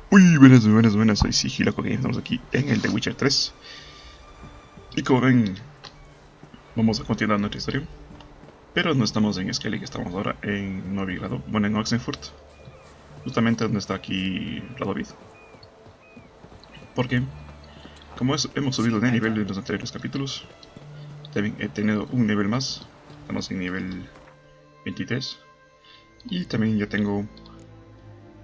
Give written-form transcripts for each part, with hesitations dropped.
Muy buenas, soy Sigiloco Games, estamos aquí en el The Witcher 3. Y como ven, vamos a continuar nuestra historia. Pero no estamos en Skellig, estamos ahora en Novigrado, bueno, en Oxenfurt. Justamente donde está aquí Radovid. Porque, como hemos subido de nivel en los anteriores capítulos, también he tenido un nivel más. Estamos en nivel 23. Y también ya tengo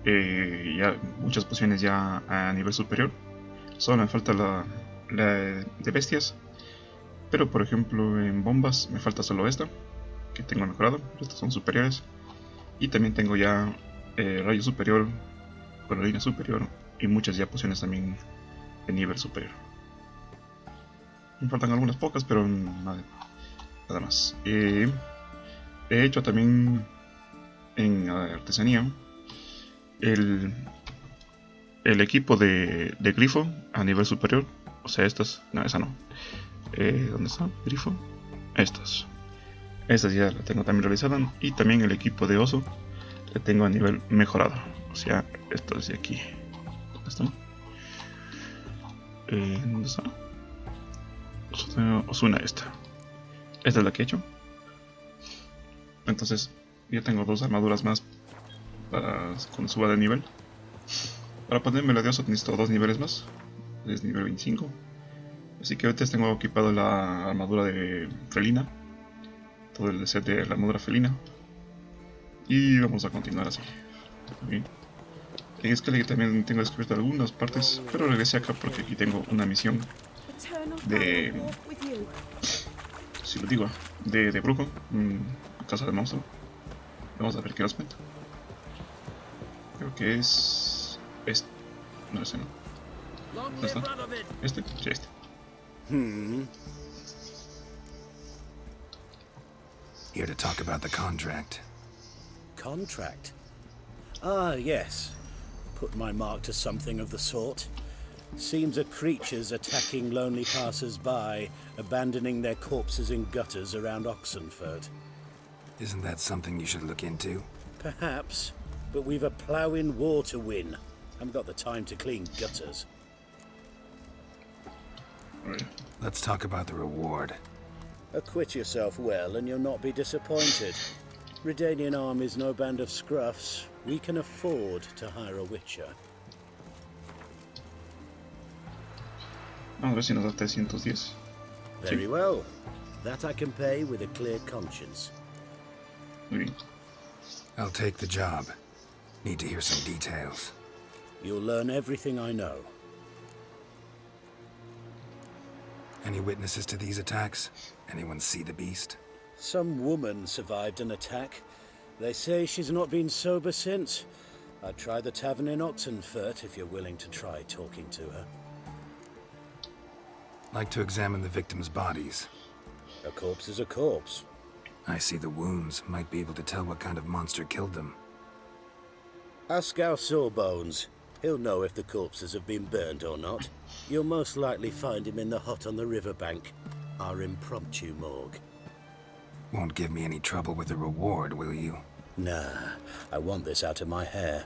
ya muchas pociones ya a nivel superior. Solo me falta la de bestias. Pero por ejemplo en bombas me falta solo esta, que tengo mejorado. Estas son superiores. Y también tengo ya rayo superior, línea superior y muchas ya pociones también de nivel superior. Me faltan algunas pocas, pero nada más. He hecho también en artesanía el equipo de grifo a nivel superior. O sea, estas, no, esa no. ¿Dónde está? Grifo. Estas ya la tengo también realizada. Y también el equipo de oso la tengo a nivel mejorado. O sea, estas de aquí. ¿Dónde están? ¿Dónde está? Osuna esta. Esta es la que he hecho. Entonces ya tengo dos armaduras más para cuando suba de nivel. Para ponerme la de oso necesito dos niveles más. Es nivel 25. Así que ahorita tengo equipado la armadura de felina. Todo el set de la armadura felina. Y vamos a continuar así. Bien. En Skellig también tengo descubierto algunas partes, pero regresé acá porque aquí tengo una misión de... si lo digo, de brujo, casa de monstruo. Vamos a ver qué nos cuenta. Creo que es... este. No, ese no. ¿Dónde está? ¿Este? Sí, este. Here to talk about the contract. Contract? Ah, yes. Put my mark to something of the sort. Seems a creature's attacking lonely passers-by, abandoning their corpses in gutters around Oxenfurt. Isn't that something you should look into? Perhaps, but we've a ploughing war to win. Haven't got the time to clean gutters. Let's talk about the reward. Acquit yourself well and you'll not be disappointed. Redanian army's no band of scruffs. We can afford to hire a witcher. Vamos a ver si nos da 310. Very well. That I can pay with a clear conscience. Muy bien. I'll take the job. Need to hear some details. You'll learn everything I know. Any witnesses to these attacks? Anyone see the beast? Some woman survived an attack. They say she's not been sober since. I'd try the tavern in Oxenfurt if you're willing to try talking to her. Like to examine the victims' bodies. A corpse is a corpse. I see the wounds. Might be able to tell what kind of monster killed them. Ask our Sawbones. He'll know if the corpses have been burned or not. You'll most likely find him in the hut on the riverbank. Our impromptu morgue. Won't give me any trouble with the reward, will you? Nah, I want this out of my hair.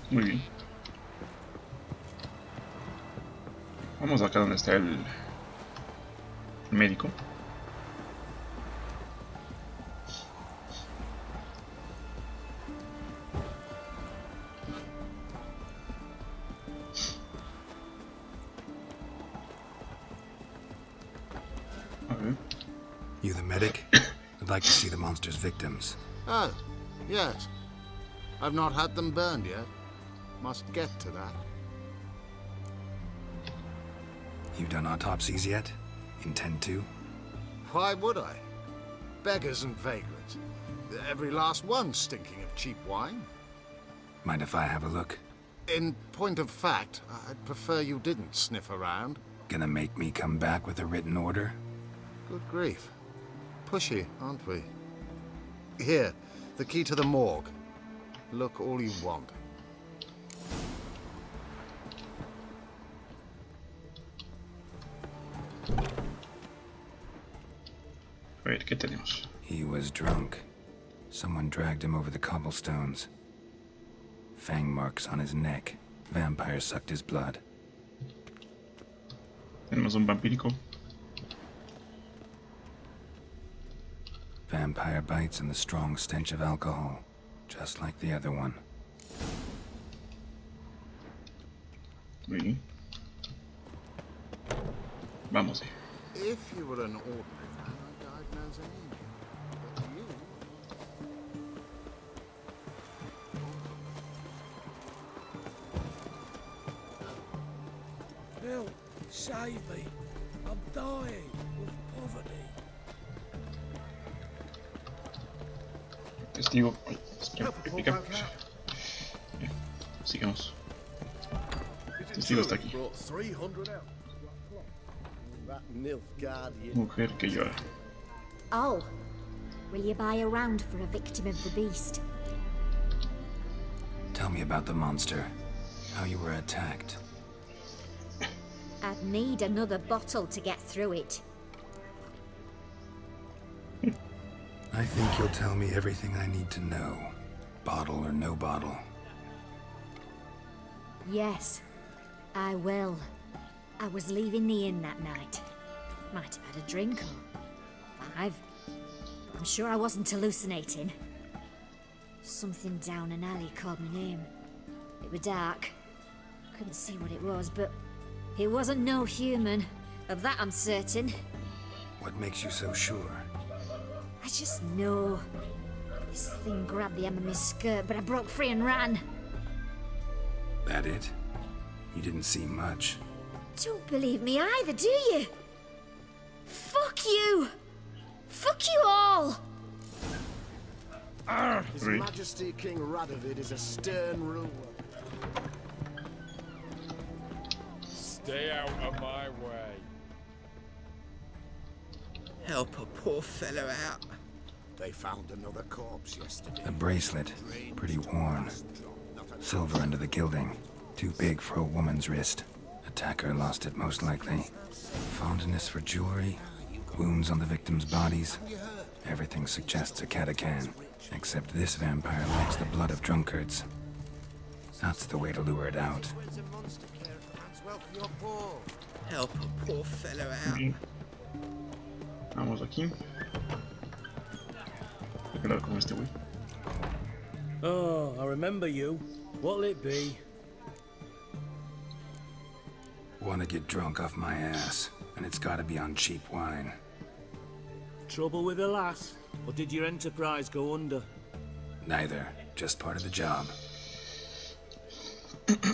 Muy bien. Vamos acá donde está el médico. You the medic? I'd like to see the monster's victims. Oh, yes. I've not had them burned yet. Must get to that. You done autopsies yet? Intend to? Why would I? Beggars and vagrants. Every last one stinking of cheap wine. Mind if I have a look? In point of fact, I'd prefer you didn't sniff around. Gonna make me come back with a written order? Good grief. Pushy, aren't we? Here, the key to the morgue. Look all you want. A ver, ¿qué tenemos? He was drunk. Someone dragged him over the cobblestones. Fang marks on his neck. Vampire sucked his blood. Tenemos un vampírico. Vampire bites and the strong stench of alcohol. Just like the other one. Muy bien. Vamos. If you were an ordinary man, I'd diagnose an angel. But you... Help! Save me! I'm dying of poverty. Testigo. Ay, espera, que pica. Bien, sigamos. Testigo está aquí. Mujer que llora. Oh, will you buy a round for a victim of the beast? Tell me about the monster. How you were attacked. I'd need another bottle to get through it. I think you'll tell me everything I need to know. Bottle or no bottle. Yes, I will. I was leaving the inn that night. Might have had a drink or 5. I'm sure I wasn't hallucinating. Something down an alley called my name. It was dark. Couldn't see what it was, but it wasn't no human. Of that I'm certain. What makes you so sure? I just know. This thing grabbed the hem of my skirt, but I broke free and ran. That it? You didn't see much. Don't believe me either, do you? Fuck you! Fuck you all! His Majesty King Radovid is a stern ruler. Stay out of my way. Help a poor fellow out. They found another corpse yesterday. A bracelet, pretty worn. Silver under the gilding. Too big for a woman's wrist. Attacker lost it most likely. Fondness for jewelry. Wounds on the victims' bodies. Everything suggests a catacan. Except this vampire likes the blood of drunkards. That's the way to lure it out. Help a poor fellow out. Bien. Vamos aquí. Hay que hablar con este güey. Oh, I remember you. What'll it be? Wanna get drunk off my ass, and it's gotta be on cheap wine. Trouble with the lass? Or did your enterprise go under? Neither, just part of the job.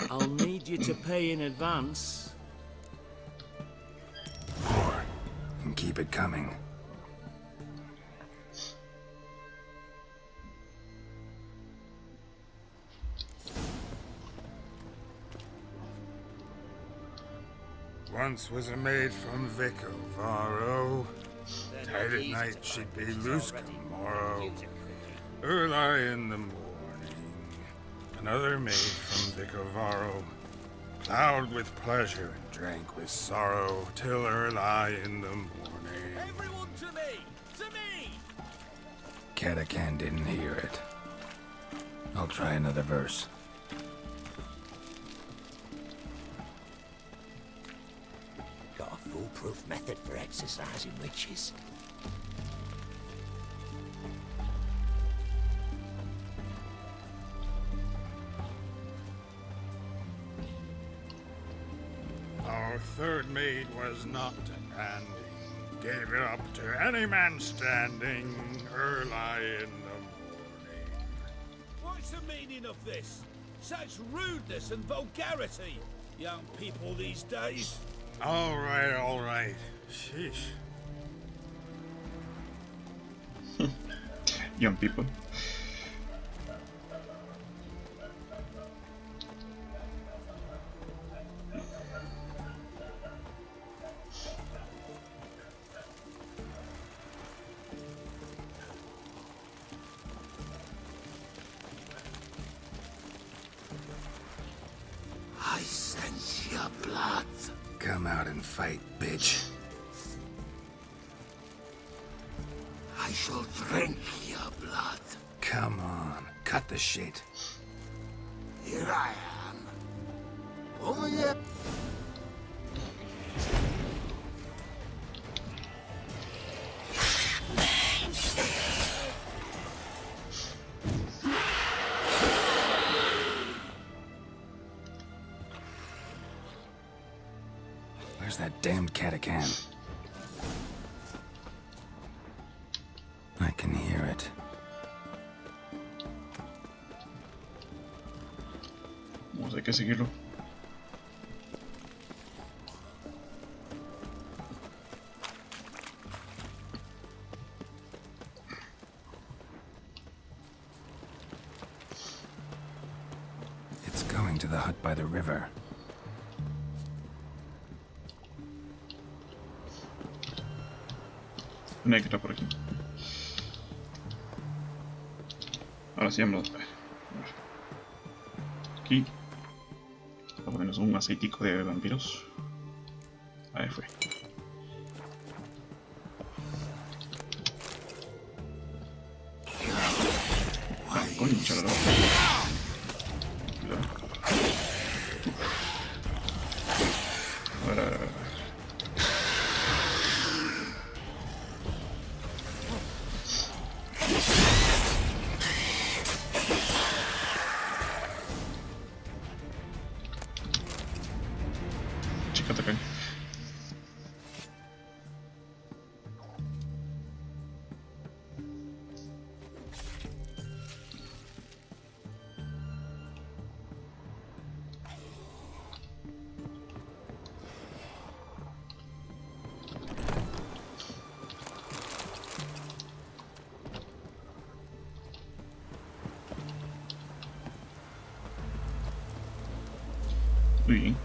I'll need you to pay in advance. More, and keep it coming. Once was a maid from Vico, Varro. Tight at night she'd be loose come morrow. Early in the morning, another maid from Vico, Varro. Plowed with pleasure and drank with sorrow till early in the morning. Everyone to me! To me! Catacan didn't hear it. I'll try another verse. Got a foolproof method for exercising witches. Our third maid was not demanding. Gave it up to any man standing early in the morning. What's the meaning of this? Such rudeness and vulgarity, young people these days. All right. Sheesh. Young people. I sense your blood. Come out and fight, bitch. I shall drink your blood. Come on, cut the shit. Here I am. Over here. Where's that damned catacan? I can hear it. Vamos, hay que seguirlo. It's going to the hut by the river. No hay que estar por aquí. Ahora sí, vamos a ver. Aquí. Por lo menos un aceitico de vampiros. Ahí fue. Ah, concha la loca. Ahora. Chica, ataca. Muy bien.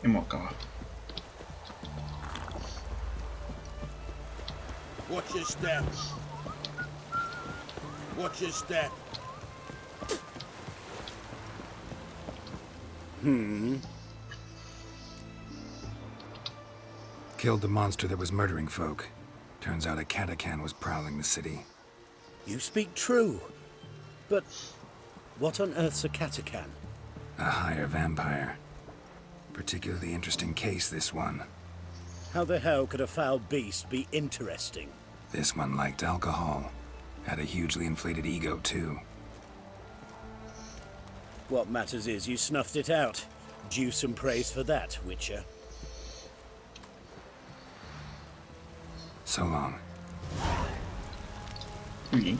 Hemos acabado. Watch your step. Watch your step. Killed the monster that was murdering folk. Turns out a catacan was prowling the city. You speak true. But what on earth's a catacan? A higher vampire. Particularly interesting case, this one. How the hell could a foul beast be interesting? This one liked alcohol. Had a hugely inflated ego, too. What matters is you snuffed it out. Due some praise for that, Witcher. So long. Muy bien.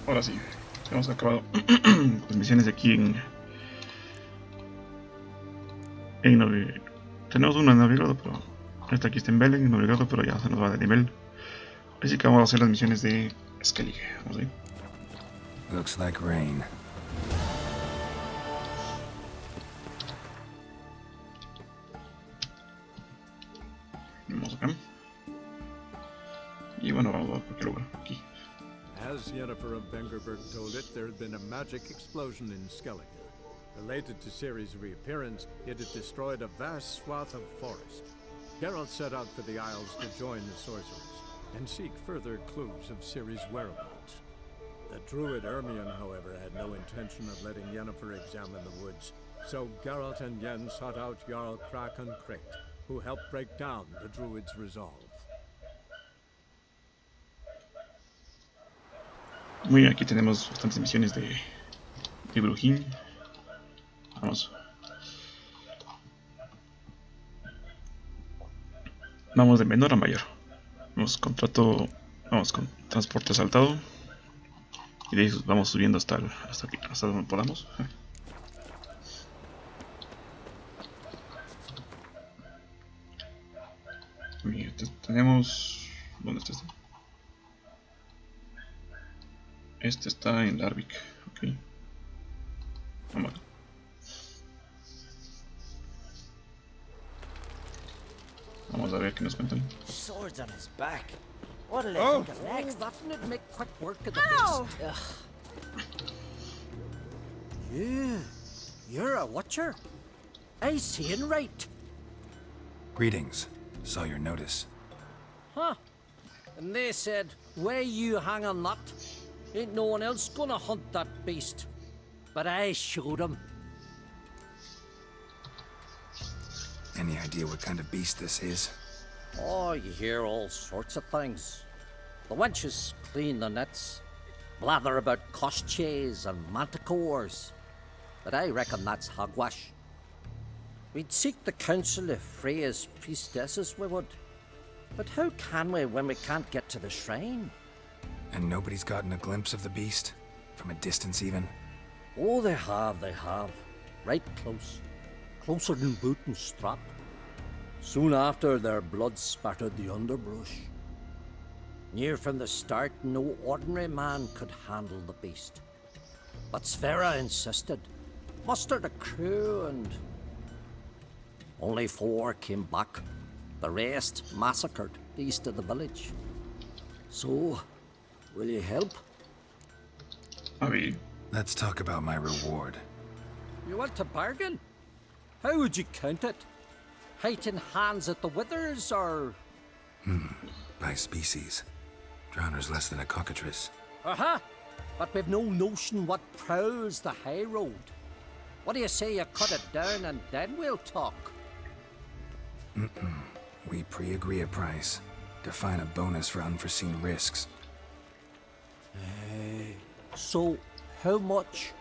Ahora sí, hemos acabado las misiones de aquí tenemos una en Novigrado, pero esta aquí está en Belen, en Novigrado, pero ya se nos va de nivel. Así que vamos a hacer las misiones de Skellige. Vamos a ver. Looks like rain. Vamos acá. Y bueno, vamos a cualquier lugar. Aquí. As Yennefer of Vengerberg told it, there had been a magic explosion in Skellige. Related to Ciri's reappearance, it had destroyed a vast swath of forest. Geralt set out for the Isles to join the sorcerers and seek further clues of Ciri's whereabouts. The druid Ermion, however, had no intention of letting Yennefer examine the woods, so Geralt and Yen sought out Jarl Kraken Kricht, who helped break down the druid's resolve. Muy bien, aquí tenemos bastantes misiones de Brujín. Vamos. Vamos de menor a mayor. Vamos con transporte asaltado. Y de ahí vamos subiendo hasta donde podamos. Bien, tenemos... ¿Dónde está este? Este está en Larvik. Ok. Vamos. Vamos a ver qué nos cuentan. Swords on his back. What'll Oh, think of next? that'd make quick work of the Ow! beast. Yeah, you're a watcher. I seeing right. Greetings. Saw your notice. Huh. And they said, where you hang a nut, ain't no one else gonna hunt that beast. But I showed 'em. Any idea what kind of beast this is? Oh, you hear all sorts of things. The wenches clean the nets, blather about koshches and manticores. But I reckon that's hogwash. We'd seek the counsel of Freya's priestesses, we would. But how can we when we can't get to the shrine? And nobody's gotten a glimpse of the beast? From a distance even? Oh, they have. Right close. Closer than boot and strap. Soon after, their blood spattered the underbrush. Near from the start, no ordinary man could handle the beast. But Sverre insisted. Mustered a crew and... Only 4 came back. The rest massacred east of the village. So, will you help? I mean... Let's talk about my reward. You want to bargain? How would you count it? Height in hands at the withers, or...? By species. Drowner's less than a cockatrice. Aha! But we've no notion what prowls the high road. What do you say you cut it down and then we'll talk? We pre-agree a price. Define a bonus for unforeseen risks. So, how much?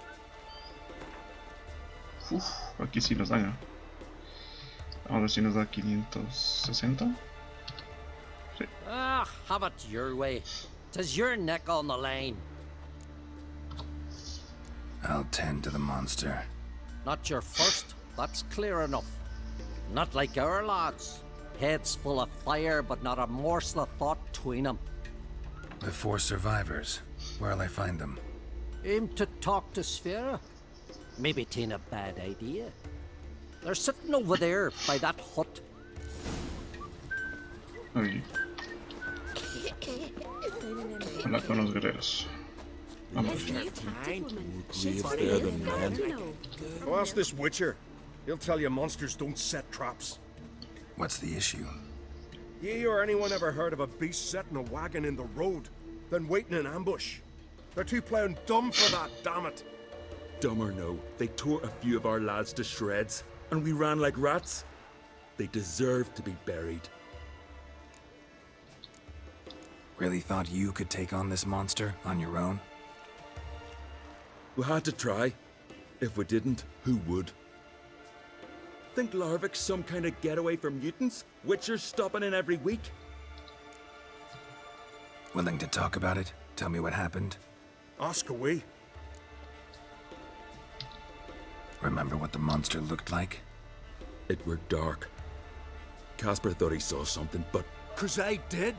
Uf, aquí sí nos da ya. Vamos a ver si nos da 560. Sí. Ah, have it your way. 'Tis your neck on the line. I'll tend to the monster. Not your first, that's clear enough. Not like our lads. Heads full of fire, but not a morsel of thought between them. The 4 survivors. Where'll I find them? Aim to talk to Sverre. Maybe 'tain't a bad idea. They're sitting over there by that hut. Ahí. Hablar con los guerreros. Vamos. Go ask this Witcher. He'll tell you monsters don't set traps. What's the issue? Ye or anyone ever heard of a beast setting a wagon in the road, then waiting in ambush? They're too plowing dumb for that, damn it. Dumb or no, they tore a few of our lads to shreds, and we ran like rats. They deserve to be buried. Really thought you could take on this monster on your own? We had to try. If we didn't, who would? Think Larvik's some kind of getaway for mutants? Witchers stopping in every week? Willing to talk about it? Tell me what happened? Ask away. Remember what the monster looked like? It were dark. Casper thought he saw something, but... 'Cause I did.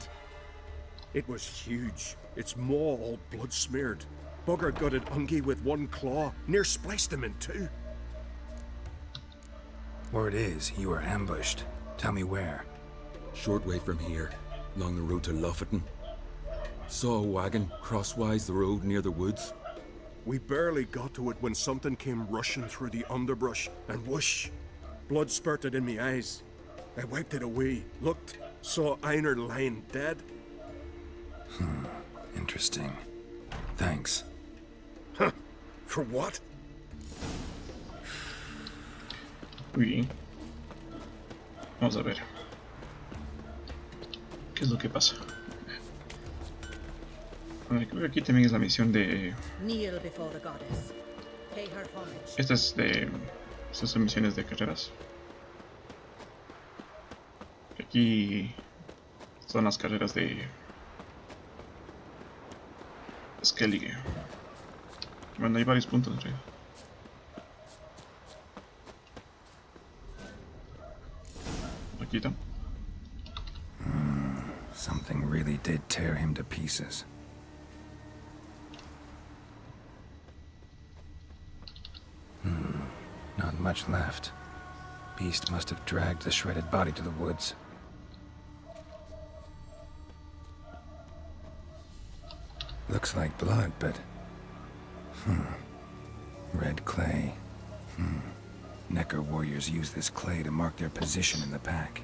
It was huge. Its maw all blood smeared. Bugger gutted Ungi with 1 claw, near spliced him in 2. Word is, you were ambushed. Tell me where. Short way from here, along the road to Lofferton. Saw a wagon crosswise the road near the woods. We barely got to it when something came rushing through the underbrush, and whoosh! Blood spurted in me eyes. I wiped it away, looked, saw Einar lying dead. Interesting. Thanks. Huh? For what? Muy bien. Vamos a ver. ¿Qué es lo que pasa? Creo que aquí también es la misión de... Kneel before the goddess. Pay her homage. Esta es de... Estas son misiones de carreras. Aquí son las carreras de... Skellige. Bueno, hay varios puntos en realidad. Aquí está. Something really did tear him to pieces. Not much left. Beast must have dragged the shredded body to the woods. Looks like blood, but... Red clay. Necker warriors use this clay to mark their position in the pack.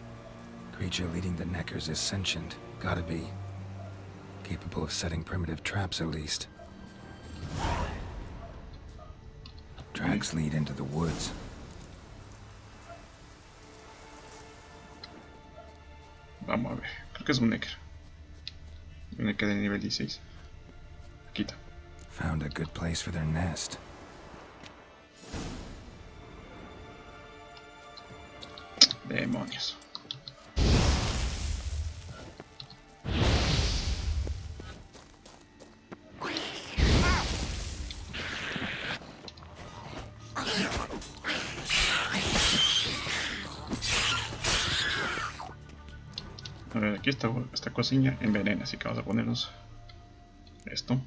Creature leading the Neckers is sentient. Gotta be. Capable of setting primitive traps, at least. Tracks lead into the woods. Vamos a ver. Creo que es un necker. Un necker de nivel 16. Aquí está. Found a good place for their nest. Demonios. A ver, aquí esta cocina envenena, así que vamos a ponernos esto.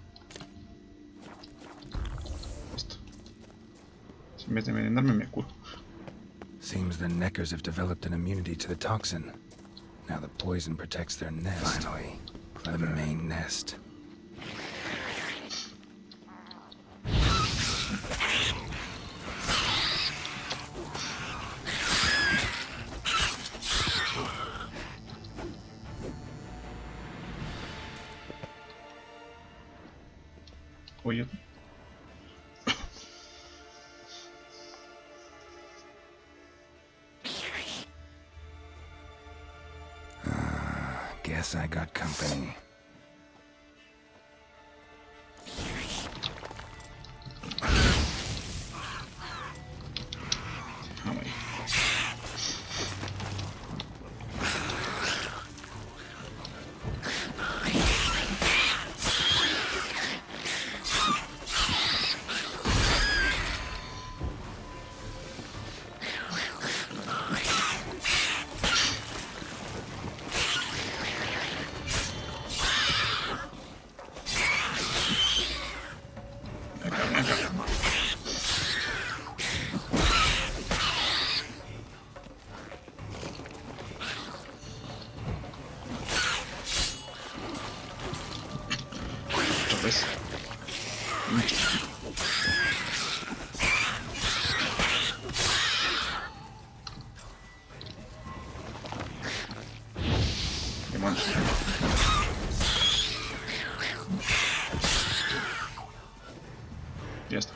Si en vez de envenenarme me curo. Seems the neckers have developed an immunity to the toxin. Now the poison protects their nest. Finally, the main nest. Oye. Guess I got company. Pues. Demonios. Ya está.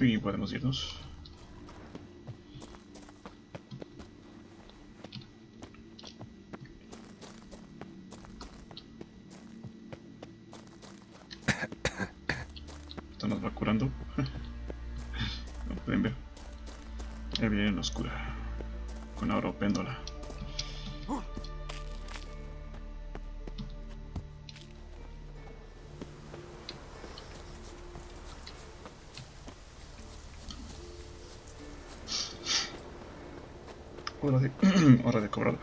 Y podemos irnos. Esto nos va curando. Lo pueden ver. Él viene en la oscura. Con oro péndola. Hora de cobrar.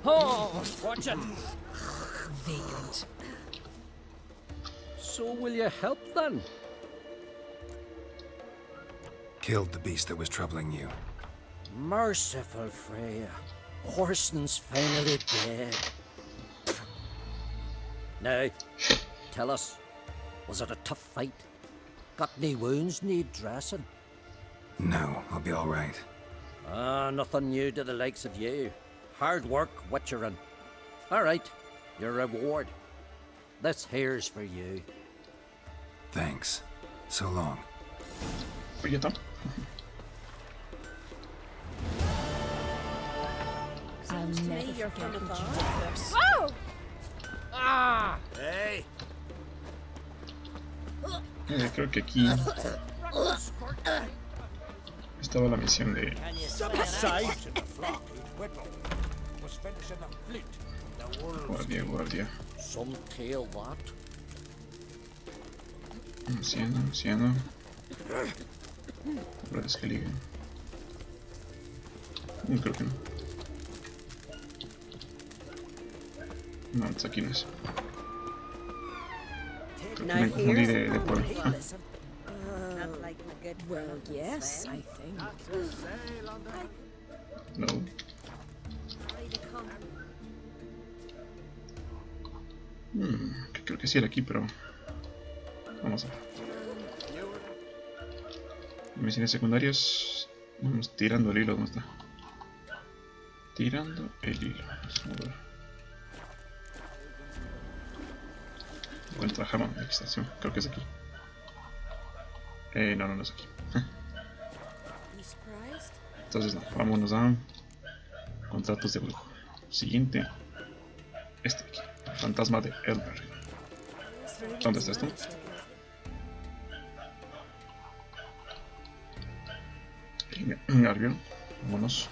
Oh, watch it! Vagrant. So will you help then? Killed the beast that was troubling you. Merciful Freya. Horsten's finally dead. Now, tell us, was it a tough fight? Got any wounds need dressing? No, I'll be all right. Nothing new to the likes of you. Hard work, witcherin'. All right, your reward. This here's for you. Thanks. So long. Oye, Tom. I'll never forget what you did first. Whoa! Ah! Hey! Creo que aquí Estaba la misión de... Guardia, guardia. Anciano, anciano. Hombres que liguen. Creo que no. No, es aquí no es. Creo que me confundí de pueblo. Well, yes, I think. No. Creo que sí era aquí, pero... Vamos a ver. Misiones secundarias. Vamos tirando el hilo, ¿dónde está? Tirando el hilo. Vamos a ver. Encuentra jamón de extracción. Creo que es aquí. No, no es aquí. Entonces no, vámonos a contratos de lujo. Siguiente. Este de aquí. Fantasma de Elber. ¿Dónde está esto? Garbion. Vámonos.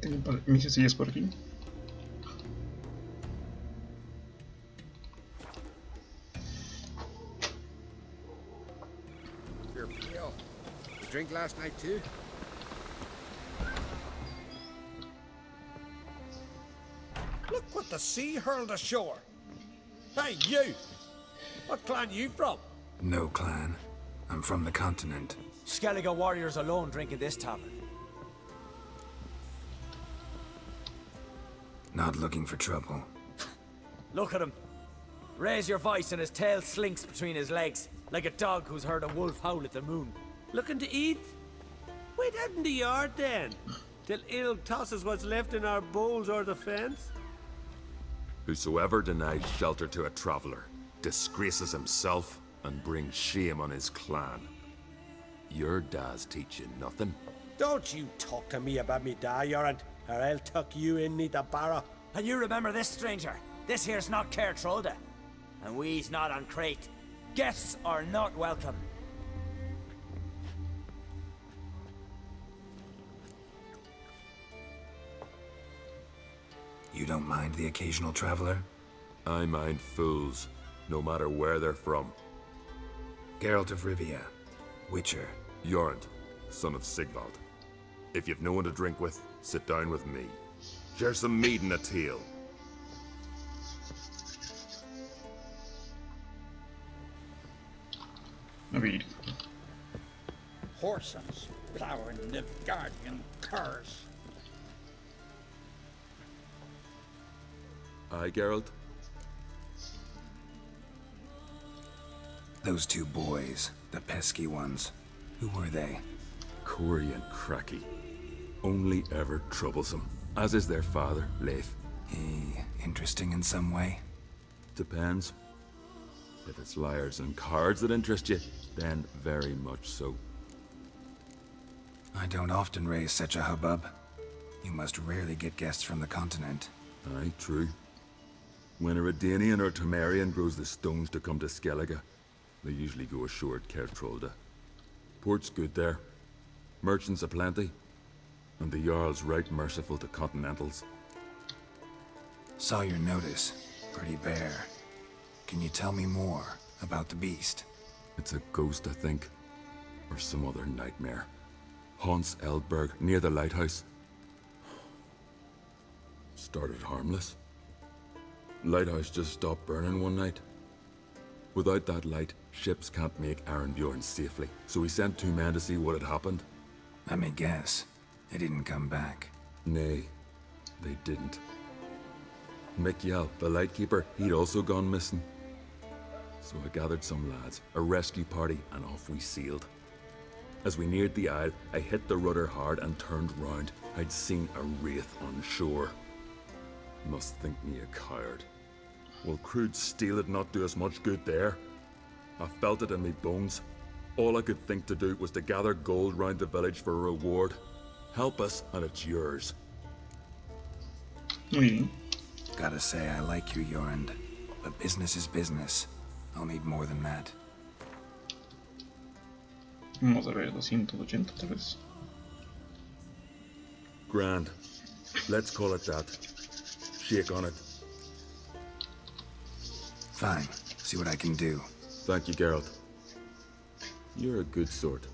Tengo un par de misioncillas por aquí. Drink last night too? Look what the sea hurled ashore. Hey, you! What clan you from? No clan. I'm from the continent. Skellige warriors alone drink in this tavern. Not looking for trouble. Look at him. Raise your voice and his tail slinks between his legs, like a dog who's heard a wolf howl at the moon. Looking to eat? Wait out in the yard then, till ill tosses what's left in our bowls or the fence. Whosoever denies shelter to a traveller disgraces himself and brings shame on his clan. Your dad's teaching nothing. Don't you talk to me about me da, Yorant, or I'll tuck you in me the barra. And you remember this, stranger. This here's not Cair Trolda. And we's not on Crate. Guests are not welcome. You don't mind the occasional traveler? I mind fools, no matter where they're from. Geralt of Rivia, Witcher. Jorund, son of Sigvald. If you've no one to drink with, sit down with me. Share some mead and a tale. Mead. Horses plowing Nilfgaardian curs. Aye, Geralt? Those two boys, the pesky ones. Who were they? Corey and Cracky. Only ever troublesome, as is their father, Leif. He interesting in some way? Depends. If it's liars and cards that interest you, then very much so. I don't often raise such a hubbub. You must rarely get guests from the continent. Aye, true. When a Redanian or Temerian grows the stones to come to Skellige, they usually go ashore at Cair Trolda. Port's good there. Merchants aplenty. And the Jarl's right merciful to continentals. Saw your notice. Pretty bare. Can you tell me more about the beast? It's a ghost, I think. Or some other nightmare. Haunts Eldberg, near the lighthouse. Started harmless. Lighthouse just stopped burning one night. Without that light, ships can't make Arenbjorn safely, so we sent 2 men to see what had happened. Let me guess. They didn't come back. Nay, they didn't. Mikjal, the lightkeeper, he'd also gone missing. So I gathered some lads, a rescue party, and off we sailed. As we neared the isle, I hit the rudder hard and turned round. I'd seen a wraith on shore. Must think me a coward. Will crude steel had not do us much good there? I felt it in me bones. All I could think to do was to gather gold round the village for a reward. Help us, and it's yours. Muy bien. Gotta say, I like you, Yorand. But business is business. I'll need more than that. Vamos a ver, 280 tal vez. Grand. Let's call it that. Shake on it. Fine. See what I can do. Thank you, Geralt. You're a good sort.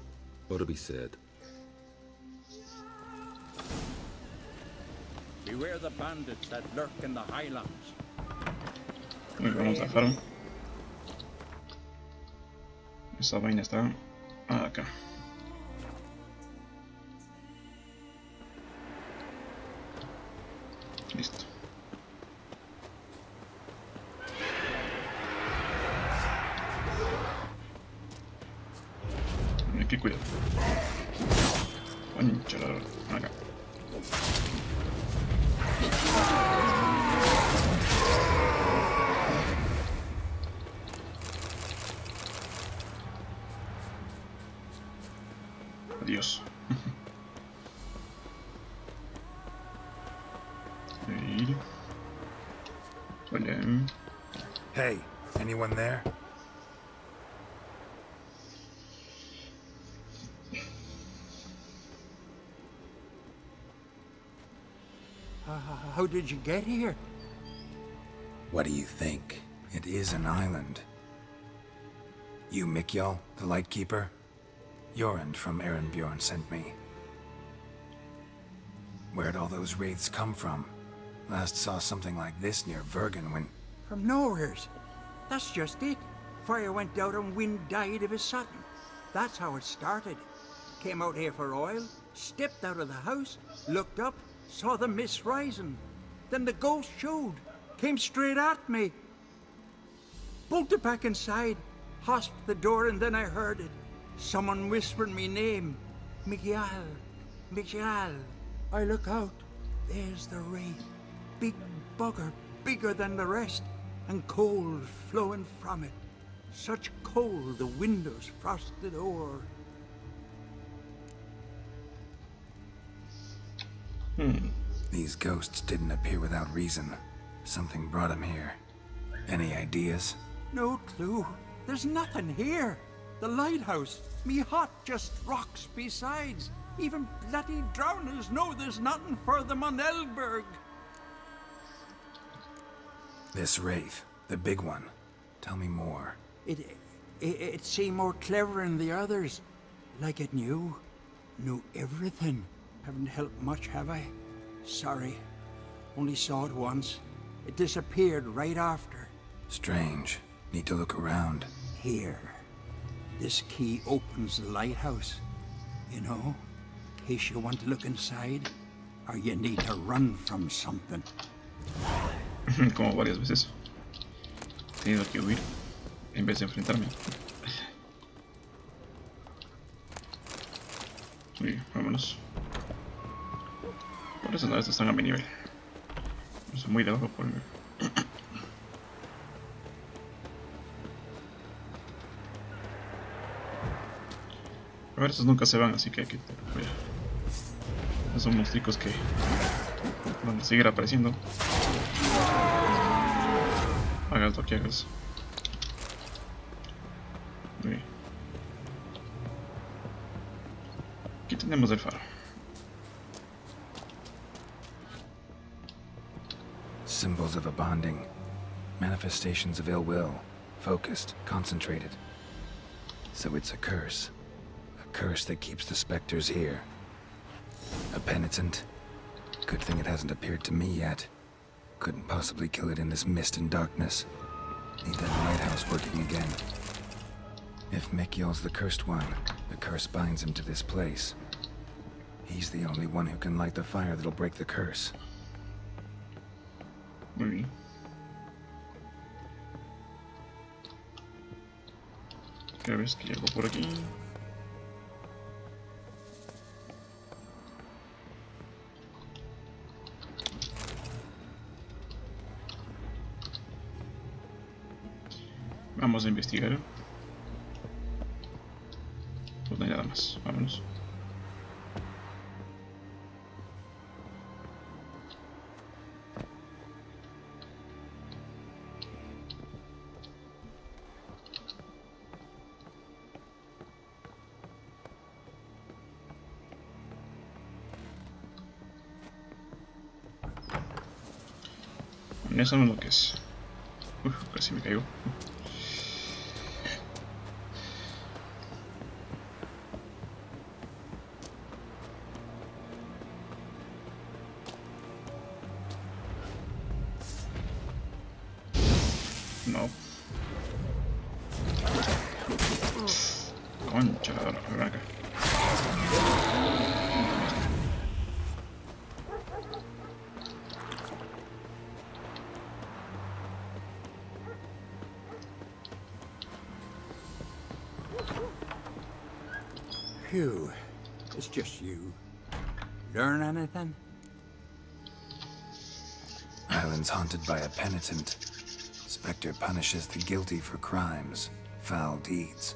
Ought to be said. Beware the bandits that lurk in the highlands. Vamos a farm. Esa vaina está acá. Listo. Aquí cuidado. Concha la acá. Adiós. Hey, anyone there? How did you get here? What do you think? It is an island. You Mikjal, the Lightkeeper? Yorand from Erenbjorn sent me. Where'd all those wraiths come from? Last saw something like this near Vergen when... From nowheres. That's just it. Fire went out and wind died of a sudden. That's how it started. Came out here for oil, stepped out of the house, looked up, saw the mist rising. Then the ghost showed, came straight at me. Bolted back inside, hosped the door, and then I heard it. Someone whispered me name. Mikjal. Mikjal. I look out. There's the wraith. Big bugger, bigger than the rest, and cold flowing from it. Such cold the windows frosted o'er. These ghosts didn't appear without reason. Something brought them here. Any ideas? No clue. There's nothing here. The lighthouse, me hut just rocks besides. Even bloody drowners know there's nothing for them on Elberg. This wraith, the big one. Tell me more. It seemed more clever than the others. Like it knew everything. Haven't helped much, have I? Sorry. Only saw it once. It disappeared right after. Strange. Need to look around. Here. This key opens the lighthouse. You know, in case you want to look inside, or you need to run from something. Como varias veces. He tenido que huir en vez de enfrentarme. Y vámonos. Por eso no están a mi nivel. Son muy debajo por el... A ver, estos nunca se van, así que hay que tener cuidado. Esos son monstruos que van a seguir apareciendo. Hagas lo que hagas. Muy bien. Aquí tenemos el faro. Symbols of a bonding. Manifestations of ill will. Focused, concentrated. So it's a curse. A curse that keeps the specters here. A penitent. Good thing it hasn't appeared to me yet. Couldn't possibly kill it in this mist and darkness. Need that lighthouse working again. If Mikjal's the cursed one, the curse binds him to this place. He's the only one who can light the fire that'll break the curse. Muy bien. Ya ves que llego por aquí. Vamos a investigar. Pues no hay nada más. Vámonos. Eso no es lo que es. Uf, casi me caigo. No. Concha, ven acá. Phew, it's just you. Learn anything? Island's haunted by a penitent. Spectre punishes the guilty for crimes, foul deeds.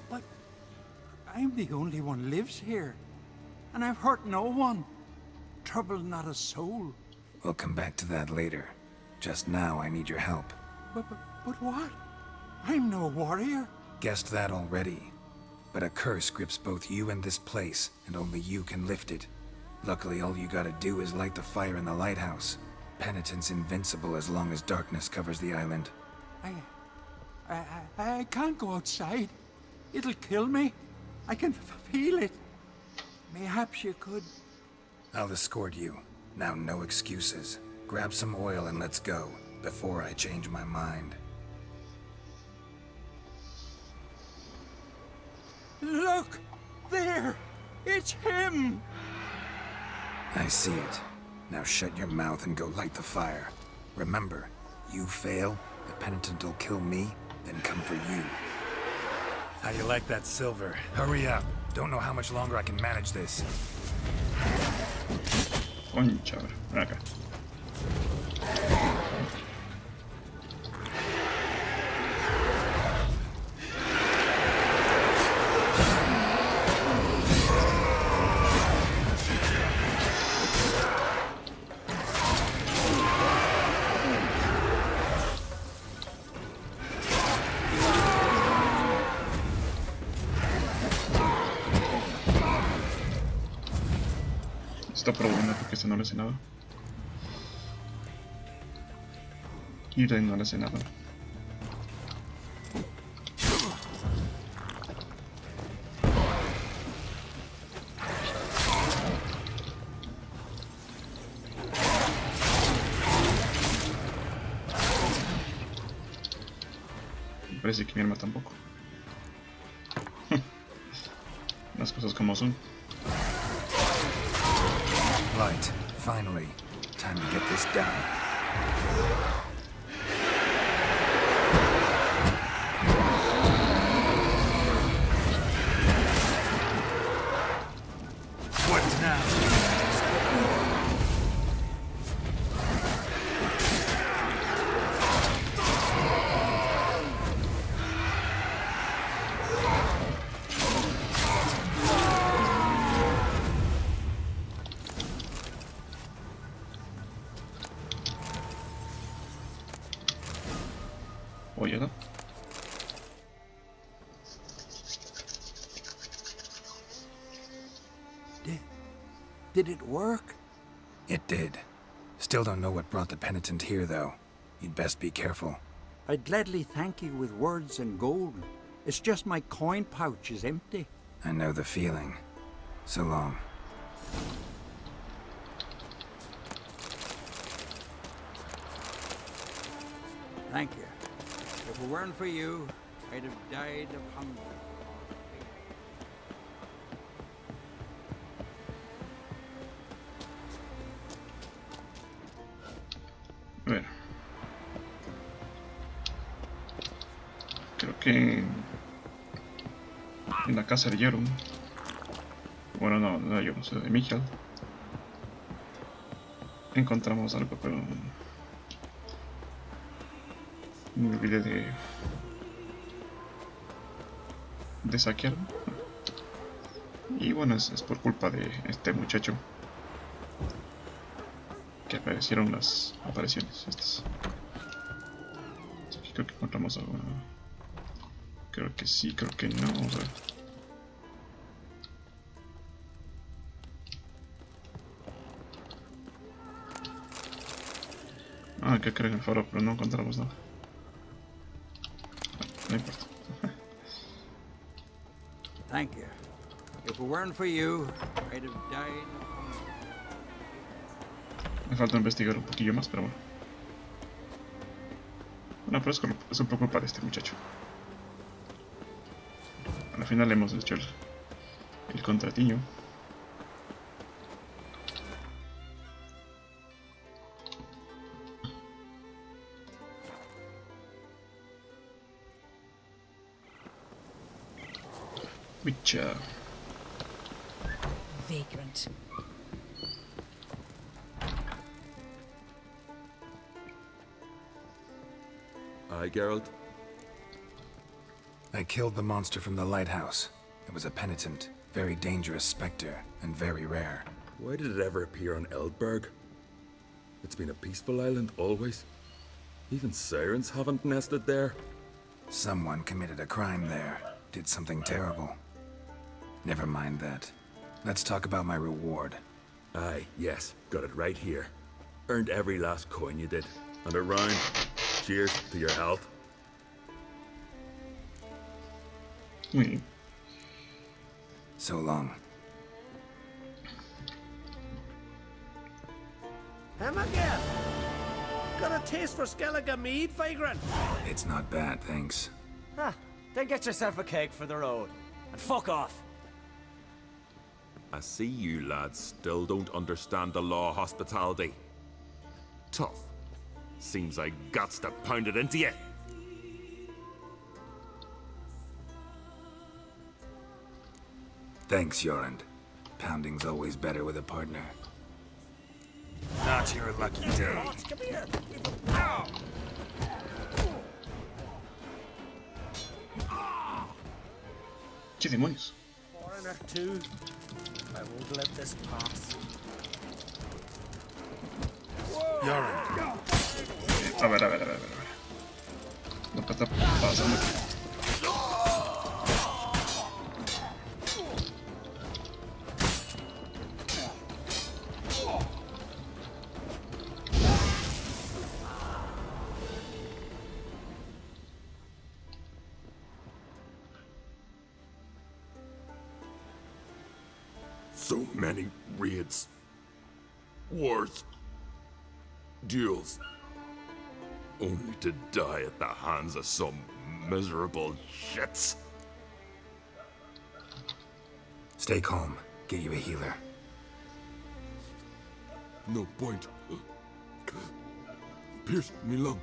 But I'm the only one lives here, and I've hurt no one. Troubled not a soul. We'll come back to that later. Just now, I need your help. But what? I'm no warrior. Guessed that already. But a curse grips both you and this place, and only you can lift it. Luckily, all you gotta do is light the fire in the lighthouse. Penitent's invincible as long as darkness covers the island. I can't go outside. It'll kill me. I can feel it. Mayhaps you could... I'll escort you. Now, no excuses. Grab some oil and let's go, before I change my mind. Look! There! It's him! I see it. Now shut your mouth and go light the fire. Remember, you fail, the penitent will kill me, then come for you. How you like that silver? Hurry up. Don't know how much longer I can manage this. Concha, ven acá. Está probando porque este no le hace nada. Y Ren no le hace nada. Me parece que mi arma tampoco. Las cosas como son. Light, finally. Time to get this done. What now? Oye, ¿no? Did it work? It did. Still don't know what brought the penitent here, though. You'd best be careful. I'd gladly thank you with words and gold. It's just my coin pouch is empty. I know the feeling. So long. Thank you. If it weren't for you, I'd have died of hunger. A ver. Creo que en la casa de Jerome. Bueno, no de Jerome, sino de Michael. Encontramos algo, pero me olvidé de saquearlo. Y bueno, es por culpa de este muchacho que aparecieron las apariciones estas. Aquí creo que encontramos algo. Creo que sí, creo que no. Vamos a ver. Ah, que creo en el faro, pero no encontramos nada. No importa. Thank you. If it weren't for you, I'd have died. Me falta investigar un poquillo más, pero bueno. Bueno, pero es un poco culpa de este muchacho. Al final le hemos hecho el contratiño. Bicha. Vagrant. Aye, Geralt? I killed the monster from the lighthouse. It was a penitent, very dangerous specter, and very rare. Why did it ever appear on Eldberg? It's been a peaceful island, always. Even sirens haven't nested there. Someone committed a crime there. Did something terrible. Never mind that. Let's talk about my reward. Aye, yes. Got it right here. Earned every last coin you did. And a round. Cheers to your health. So long. Him again! Got a taste for Skellige mead, Vagrant? It's not bad, thanks. Ah, then get yourself a keg for the road. And fuck off! I see you lads still don't understand the law of hospitality. Tough. Seems I gots to pound it into you. Thanks, Jorund. Pounding's always better with a partner. Not your lucky day. Come here! ¿Qué demonios? Foreigner too. I won't let this pass. A ver. Lo que está pasando aquí. So many raids. Wars. Duels. Only to die at the hands of some miserable shits. Stay calm. Get you a healer. No point. Pierced me lung.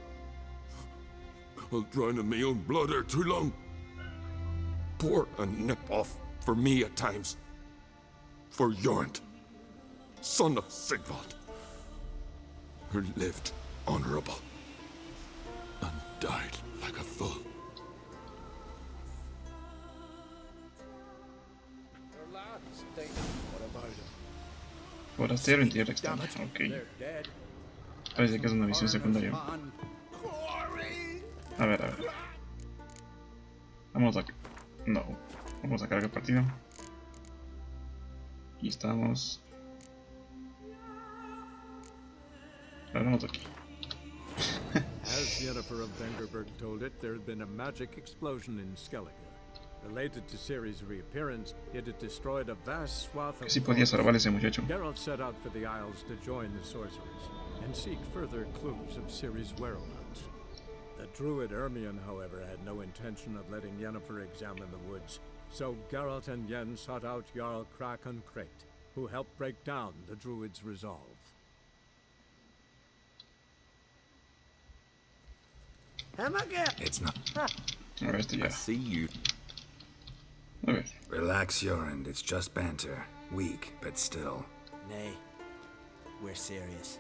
I'll drown in my own blood ere too long. Pour a nip off for me at times. For Jorund, son of Sigvald, who lived honorable and died like a fool. Por hacer en tierra extraña, ok. Parece que es una misión secundaria. A ver. Vamos a... No. Vamos a cargar partida. Aquí estamos. Vamos aquí. As Yennefer of Vengerberg told it, there had been a magic explosion in Skellige. Related to Ciri's reappearance, it had destroyed a vast swath of... Sí podía salvar ese muchacho. Geralt set out for the Isles to join the sorcerers and seek further clues of Ciri's whereabouts. The druid Ermion, however, had no intention of letting Yennefer examine the woods, so Geralt and Yen sought out Jarl Krakon Krayt, who helped break down the druid's resolve. Him again! It's not... I see you. Relax, Jorund. It's just banter. Weak, but still. Nay. We're serious.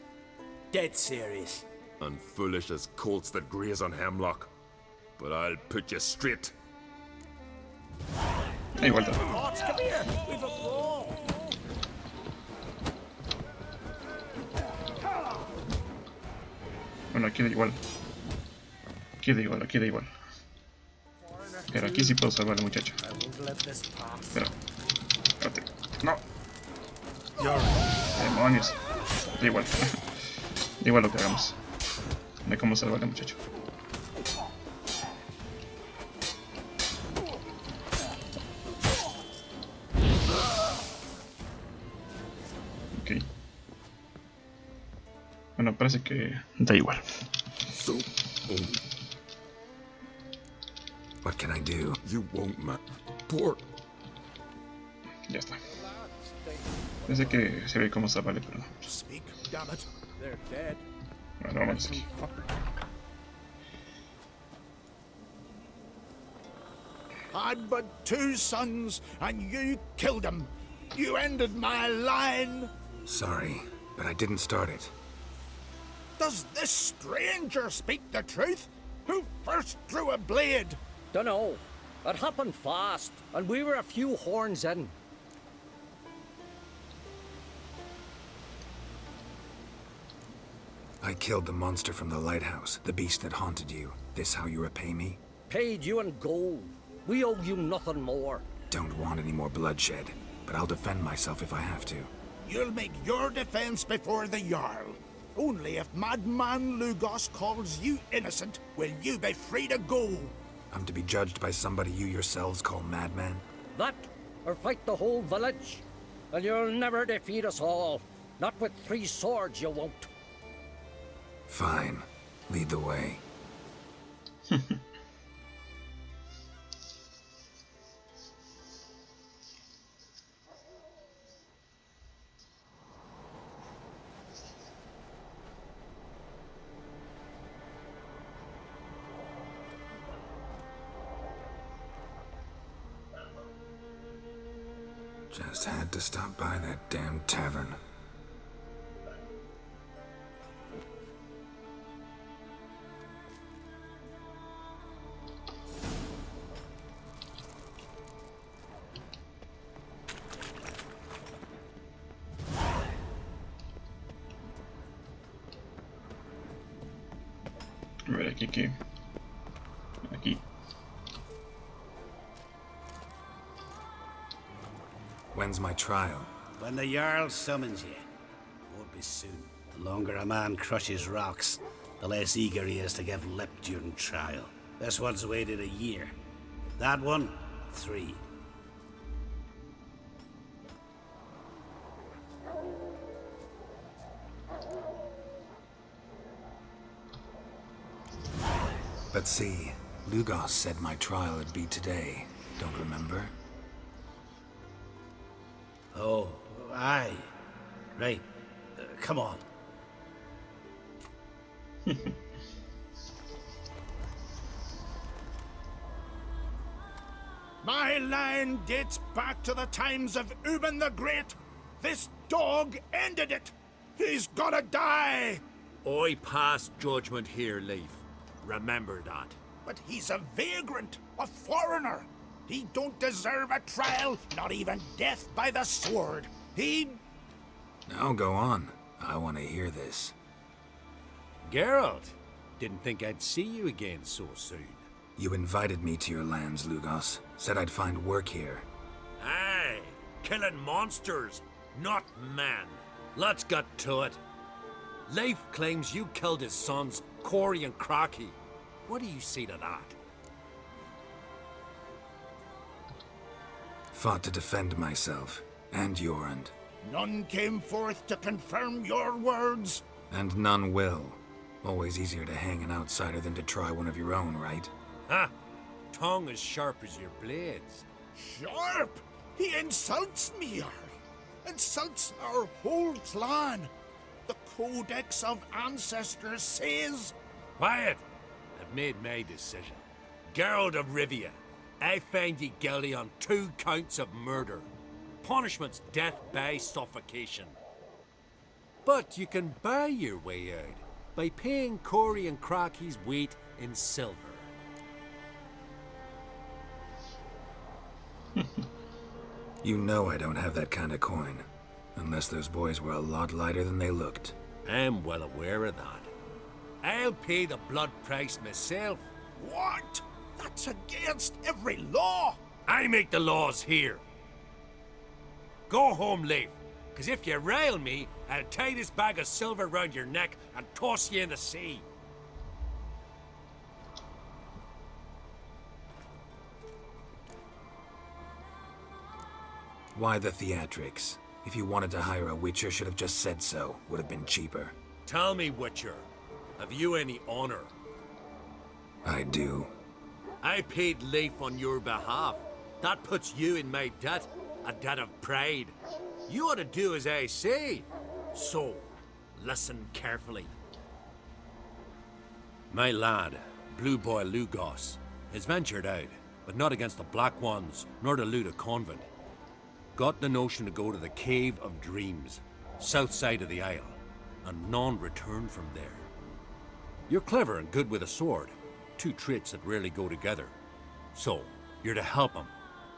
Dead serious. And foolish as colts that graze on hemlock. But I'll put you straight. Hey, vuelta. Come here! We've a brawl! Bueno, aquí da igual. Aquí da igual. Pero aquí sí puedo salvar al muchacho. Espérate. No. Demonios. Da igual. Da igual lo que hagamos. Ve cómo salva el muchacho. Ok. Bueno, parece que da igual. What can I do? You won't, man. Poor. Ya está. Pensé que se ve cómo se vale, pero no. Speak, damn it. They're dead. Bueno, vámonos aquí. I'd but 2 sons, and you killed them. You ended my line. Sorry, but I didn't start it. Does this stranger speak the truth? Who first drew a blade? Dunno. It happened fast, and we were a few horns in. I killed the monster from the lighthouse, the beast that haunted you. This how you repay me? Paid you in gold. We owe you nothing more. Don't want any more bloodshed, but I'll defend myself if I have to. You'll make your defense before the Jarl. Only if Madman Lugos calls you innocent will you be free to go. I'm to be judged by somebody you yourselves call madman? That, or fight the whole village. And you'll never defeat us all. Not with 3 swords, you won't. Fine. Lead the way. Just had to stop by that damn tavern. A ver, aquí qué. Aquí. When's my trial? When the Jarl summons you. Won't be soon. The longer a man crushes rocks, the less eager he is to give lip during trial. This one's waited a year. That one, 3. But see, Lugos said my trial would be today. Don't remember? Oh, aye. Right. Come on. My line dates back to the times of Ubin the Great. This dog ended it. He's gotta die. I pass judgment here, Leif. Remember that. But he's a vagrant, a foreigner. He don't deserve a trial, not even death by the sword. He... Now go on. I want to hear this. Geralt, didn't think I'd see you again so soon. You invited me to your lands, Lugos. Said I'd find work here. Aye, killing monsters, not man. Let's get to it. Leif claims you killed his sons, Corey and Crocky. What do you say to that? Fought to defend myself, and Jorund. None came forth to confirm your words. And none will. Always easier to hang an outsider than to try one of your own, right? Ha! Tongue as sharp as your blades. Sharp? He insults me, Jarl. Insults our whole clan. The Codex of Ancestors says... Quiet! I've made my decision. Geralt of Rivia, I find you guilty on 2 counts of murder. Punishment's death by suffocation. But you can buy your way out by paying Corey and Crocky's weight in silver. You know I don't have that kind of coin. Unless those boys were a lot lighter than they looked. I'm well aware of that. I'll pay the blood price myself. What? That's against every law. I make the laws here. Go home, Leif, because if you rile me, I'll tie this bag of silver round your neck and toss you in the sea. Why the theatrics? If you wanted to hire a Witcher, should have just said so. Would have been cheaper. Tell me, Witcher, have you any honor? I do. I paid Leif on your behalf. That puts you in my debt, a debt of pride. You ought to do as I say. So, listen carefully. My lad, Blue Boy Lugos, has ventured out, but not against the Black Ones, nor to loot a convent. Got the notion to go to the Cave of Dreams, south side of the Isle, and none returned from there. You're clever and good with a sword, two traits that rarely go together. So, you're to help him.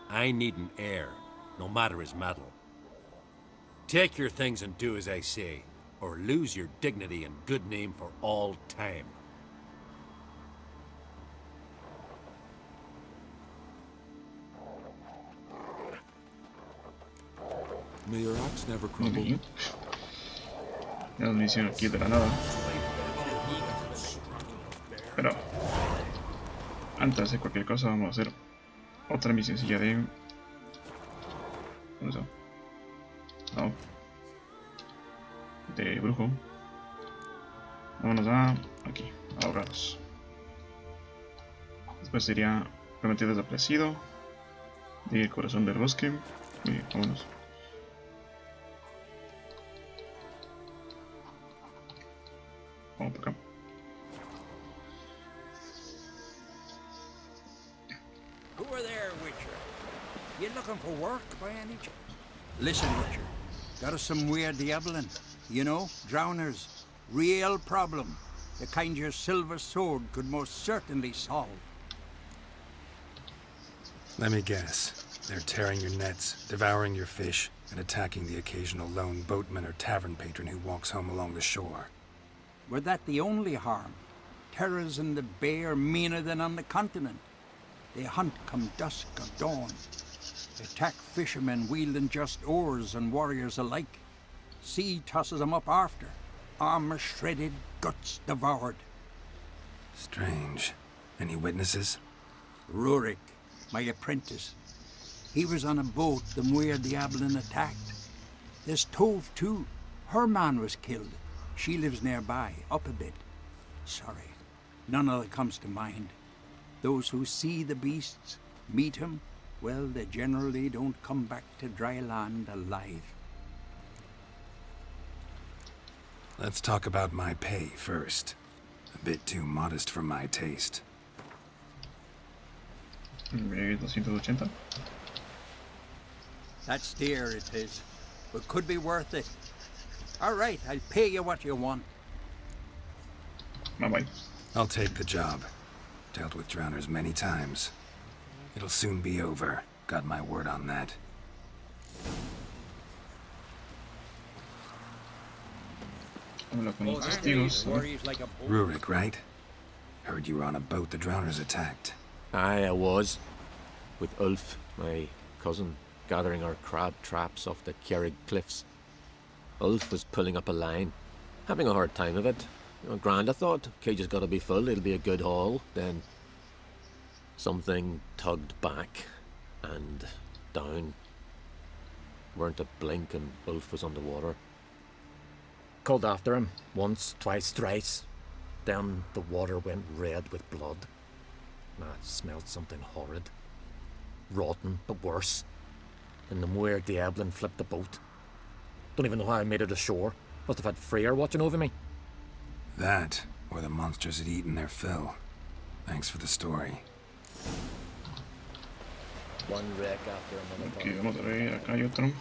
I need an heir, no matter his metal. Take your things and do as I say, or lose your dignity and good name for all time. May your axe never crumble. Ya nos misión aquí de la nada. Pero antes de hacer cualquier cosa vamos a hacer otra misioncilla de... ¿Dónde está? No. De brujo. Vámonos a... aquí, a ahorrados. Después sería prometido desaparecido. De el corazón del bosque. Y vámonos. Vamos para acá. Who are there, Witcher? You looking for work by any chance? Listen, Witcher. Got us some weird diabling. You know, drowners. Real problem. The kind your silver sword could most certainly solve. Let me guess. They're tearing your nets, devouring your fish, and attacking the occasional lone boatman or tavern patron who walks home along the shore. Were that the only harm? Terrors in the bay are meaner than on the continent. They hunt come dusk or dawn. Attack fishermen wielding just oars and warriors alike. Sea tosses them up after. Armor shredded, guts devoured. Strange. Any witnesses? Rurik, my apprentice. He was on a boat the Muir Diablin attacked. There's Tove too. Her man was killed. She lives nearby, up a bit. Sorry, none of it comes to mind. Those who see the beasts, meet him, well, they generally don't come back to dry land alive. Let's talk about my pay first. A bit too modest for my taste. 280. That's dear, it is, but could be worth it. All right, I'll pay you what you want. Bye-bye. I'll take the job. Dealt with drowners many times. It'll soon be over. Got my word on that. Habla con los testigos. Rurik, right? Heard you were on a boat the drowners attacked. Aye, I was. With Ulf, my cousin, gathering our crab traps off the Kjerrig cliffs. Ulf was pulling up a line, having a hard time of it. Grand, I thought. Cage has got to be full, it'll be a good haul. Then something tugged back and down. Weren't a blink and Ulf was underwater. Called after him once, twice, thrice. Then the water went red with blood. I smelled something horrid. Rotten, but worse. And the Muir Diablin flipped the boat. Don't even know how I made it ashore. Must have had Freyr watching over me. That, or the monsters had eaten their fill. Thanks for the story. One wreck after another. Ok, vamos a ver, acá hay otro.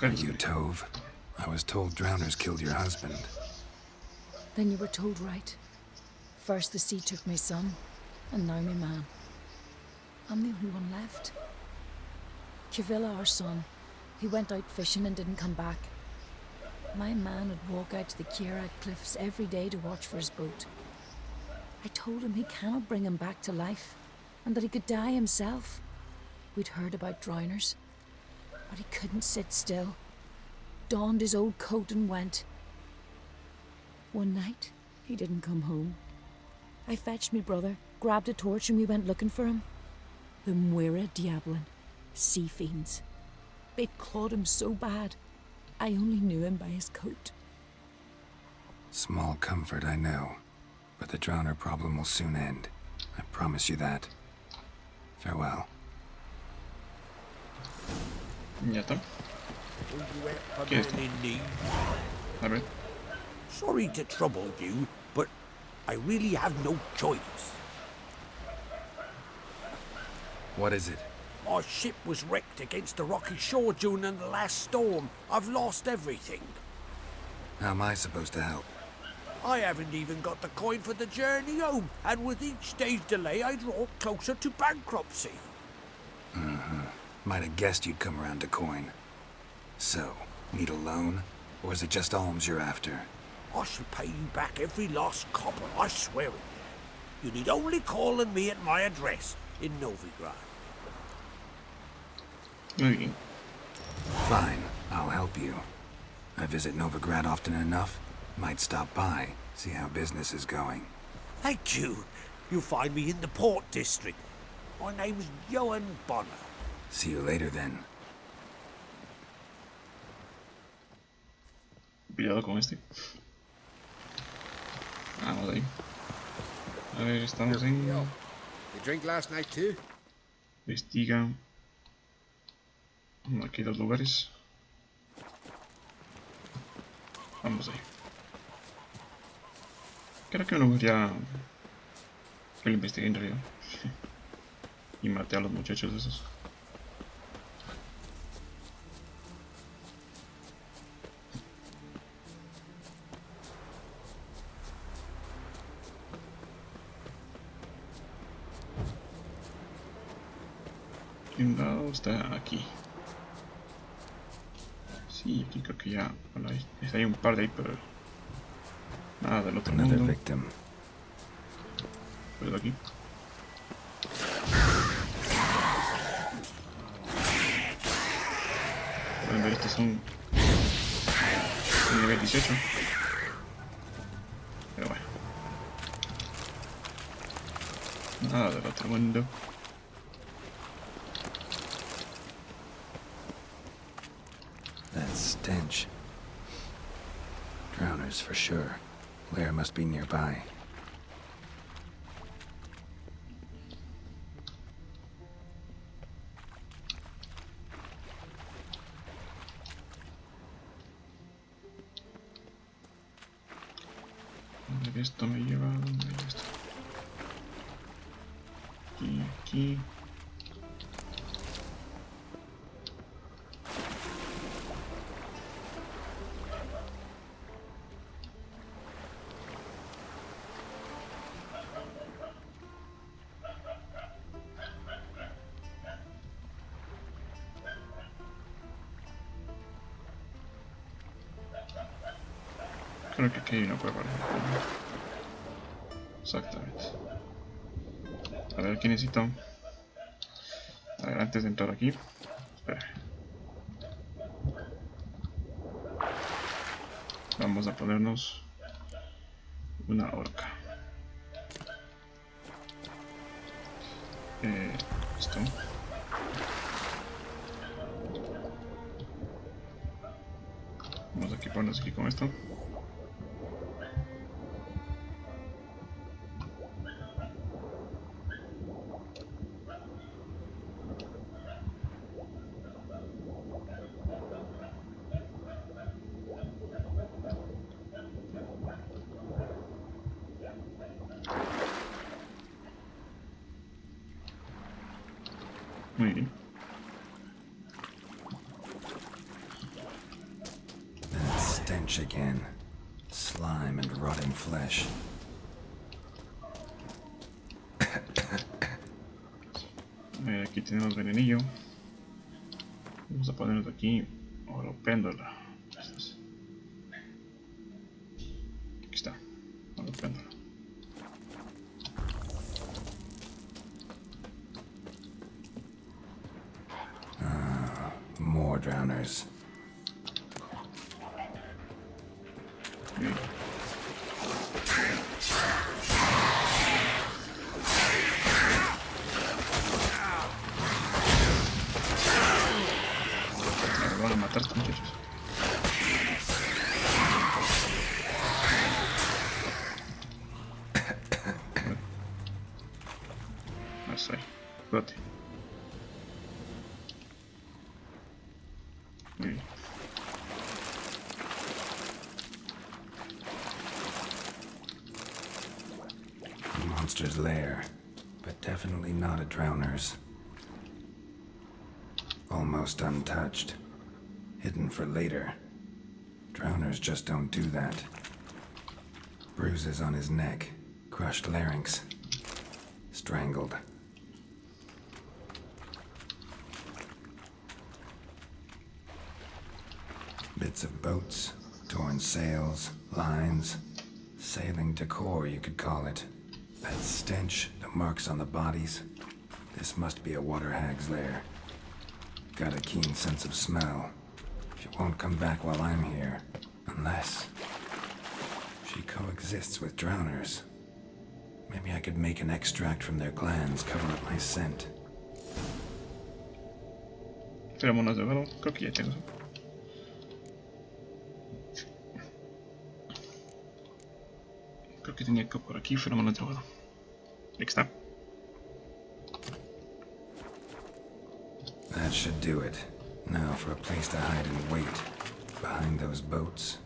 Are you Tove? I was told drowners killed your husband. Then you were told right. First the sea took my son, and now my man. I'm the only one left. Kjavilla, our son, he went out fishing and didn't come back. My man would walk out to the Kjerrig cliffs every day to watch for his boat. I told him he cannot bring him back to life, and that he could die himself. We'd heard about drowners, but he couldn't sit still. Donned his old coat and went. One night, he didn't come home. I fetched me brother, grabbed a torch and we went looking for him. The Muira Diablin, sea fiends. They'd clawed him so bad, I only knew him by his coat. Small comfort, I know, but the drowner problem will soon end. I promise you that. Farewell. Ya está. ¿Qué es esto? A ver. Sorry to trouble you, but I really have no choice. What is it? My ship was wrecked against the rocky shore during the last storm. I've lost everything. How am I supposed to help? I haven't even got the coin for the journey home, and with each day's delay, I draw closer to bankruptcy. Might have guessed you'd come around to coin. So, need a loan? Or is it just alms you're after? I shall pay you back every last copper, I swear it. You need only call on me at my address in Novigrad. Muy bien. Fine, I'll help you. I visit Novigrad often enough. Might stop by, see how business is going. Thank you. You'll find me in the Port District. My name's Johan Bonner. See you later then. Cuidado con este. Vamos ahí. A ver, estamos en... You drink last night too? Investiga. Aquí dos lugares. Vamos ahí. Creo que uno ya... que lo investigué en realidad. Y maté a los muchachos esos. ¿Quién lado está aquí? Sí, aquí creo que ya... Bueno, hay un par de ahí, pero... nada del otro mundo. Pero de aquí. Pueden ver, estos son... nivel 18. Pero bueno. Nada del otro mundo. That stench. Drowners for sure. Lair must be nearby. ¿Dónde esto me lleva? ¿Dónde esto? Aquí, aquí. Creo que aquí hay una cueva. Exactamente. A ver, ¿qué necesito? A ver, antes de entrar aquí. Espera. Vamos a ponernos una horca. Esto. Vamos a equiparnos aquí con esto. Muy bien. That stench again. Slime and rotting flesh. Aquí tenemos venenillo. Vamos a ponernos aquí oro péndulo. Aquí está, oro péndulo. More drowners. Espérate. Muy bien. A monster's lair, but definitely not a drowner's. Almost untouched. Hidden for later. Drowners just don't do that. Bruises on his neck, crushed larynx, strangled. Bits of boats, torn sails, lines, sailing decor you could call it. That stench, the marks on the bodies. This must be a water hag's lair. Got a keen sense of smell. She won't come back while I'm here, unless she coexists with drowners. Maybe I could make an extract from their glands cover up my scent. Feromonas de ahogado, creo que ya tengo. Creo que tenía que por aquí feromonas de ahogado. Aquí está. That should do it. Now for a place to hide and wait. Behind those boats.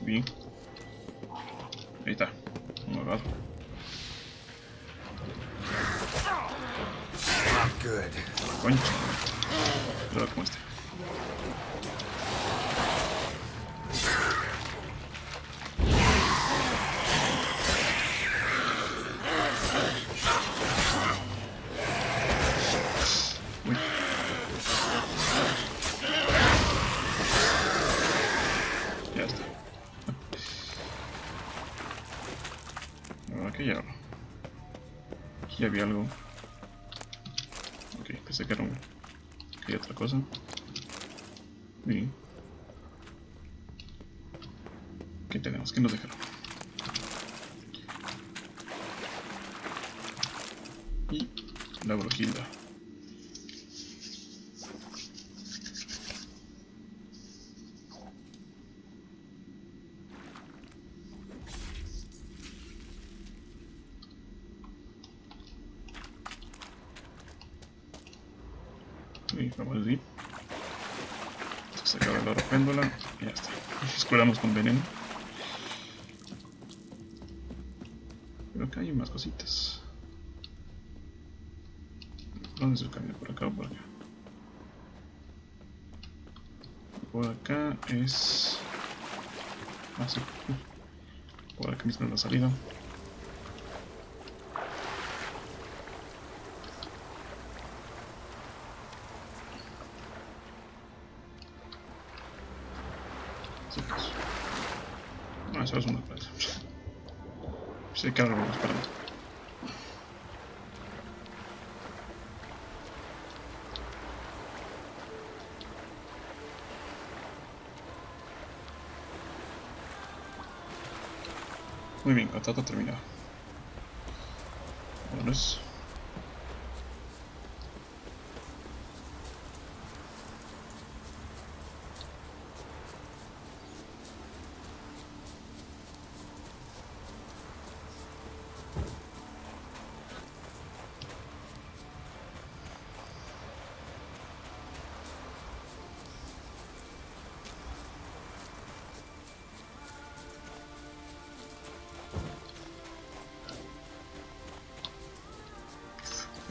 Bien. Ahí está. Un ahogado. Good. Coño. Cuidado con este. Uy. Ya está. Ahora que ya. Aquí había algo. Pensé que era que hay otra cosa. Bien. ¿Qué tenemos? ¿Qué nos dejaron? Y la brujilda. Y vamos a ir. Se acaba la péndola y ya está. Nos curamos con veneno. Pero acá hay más cositas. ¿Dónde es el camino? ¿Por acá o por acá? Por acá es... Ah, sí. Por acá mismo es la salida. No, eso es una plaza. Sí, que algo más para mí. Muy bien, contrato terminado. Vámonos.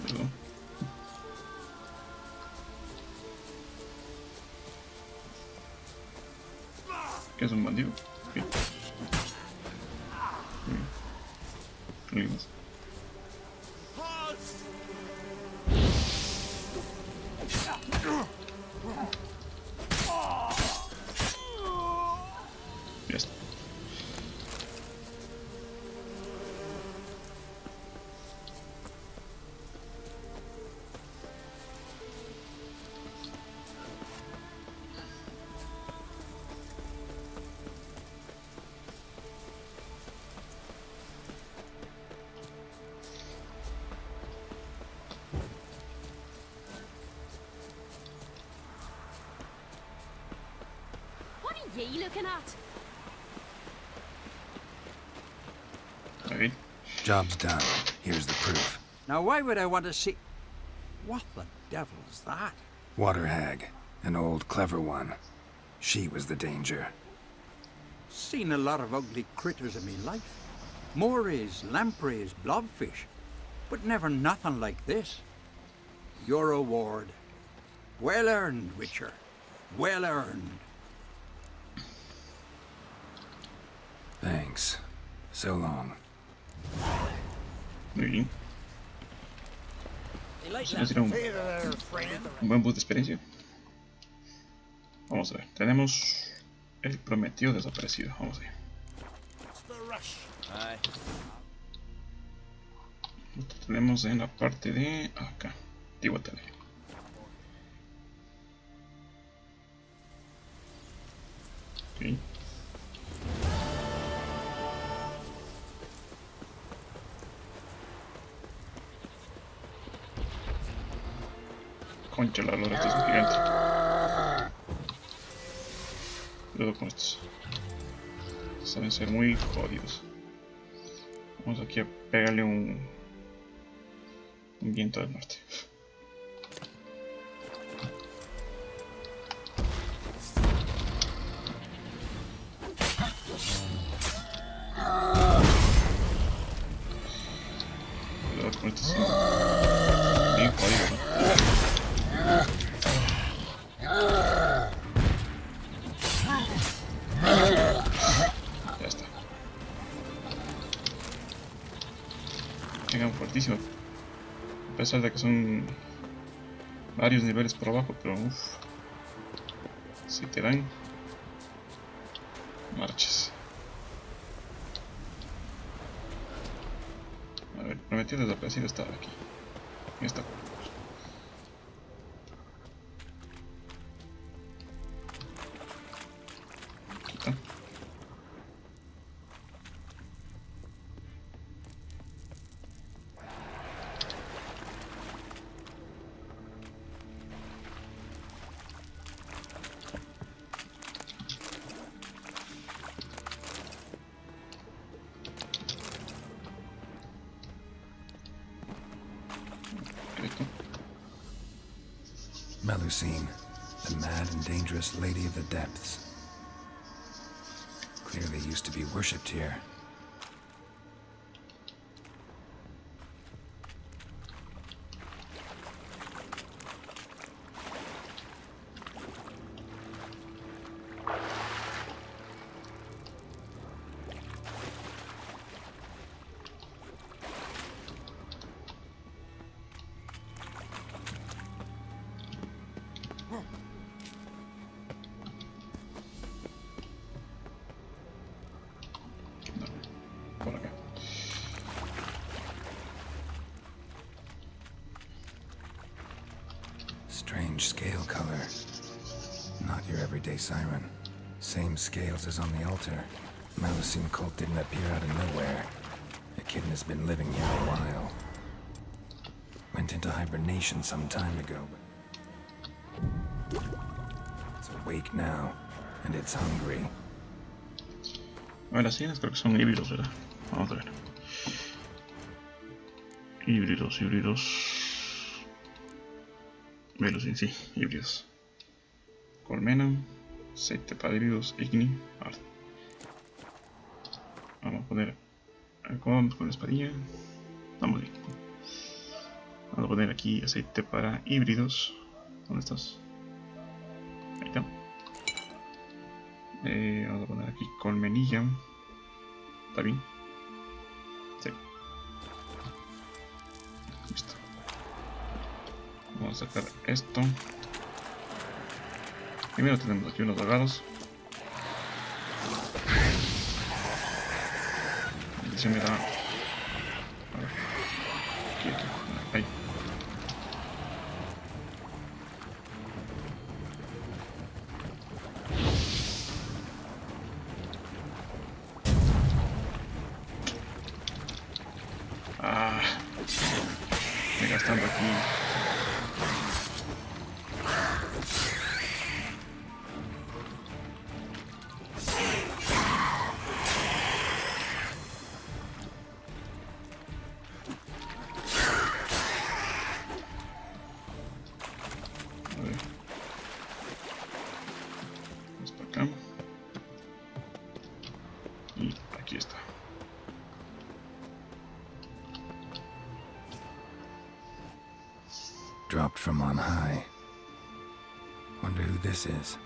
Perdón. ¿Qué es un bandido? Okay. ¿Alguien más? Ya está. ye looking at? Okay. Job's done. Here's the proof. Now, why would I want to see... What the devil is that? Water hag. An old, clever one. She was the danger. Seen a lot of ugly critters in me life. Morays, lampreys, blobfish. But never nothing like this. Your reward. Well earned, Witcher. Well earned. Thanks. So long. Muy bien. Se nos un buen boost de experiencia. Vamos a ver. Tenemos el prometido desaparecido. Vamos a ver. Esto tenemos en la parte de acá. Iguatale. Okay. Concha la lora, esto es un gigante. Cuidado con estos. Saben ser muy jodidos. Vamos aquí a pegarle un viento del norte. Cuidado con estos. Bien jodidos, ¿no? Ya está. Llegan fuertísimos. A pesar de que son varios niveles por abajo, pero uff. Si te dan, marches. A ver, prometido desaparecido estaba aquí. En esta cueva. Melusine, the mad and dangerous lady of the depths. Clearly used to be worshipped here. Por acá. Strange scale color. Not your everyday siren. Same scales as on the altar. Melusine cult didn't appear out of nowhere. The kitten has been living here a while. Went into hibernation some time ago, but it's awake now, and it's hungry. A ver, las sienes creo que son híbridos, ¿verdad? Vamos a ver. Híbridos. Melusine, sí, híbridos. Colmena, aceite para híbridos, igni, arte. Vamos a poner. Vamos con la espadilla. Vamos bien. Vamos a poner aquí aceite para híbridos. ¿Dónde estás? Ahí está. Vamos a poner aquí colmenilla. ¿Está bien? Sí. Listo. Vamos a sacar esto. Primero tenemos aquí unos dragados. Y se me da. A ver. Aquí. Ahí. Estoy gastando aquí. acá. Y aquí está. Dropped from on high. Wonder who this is.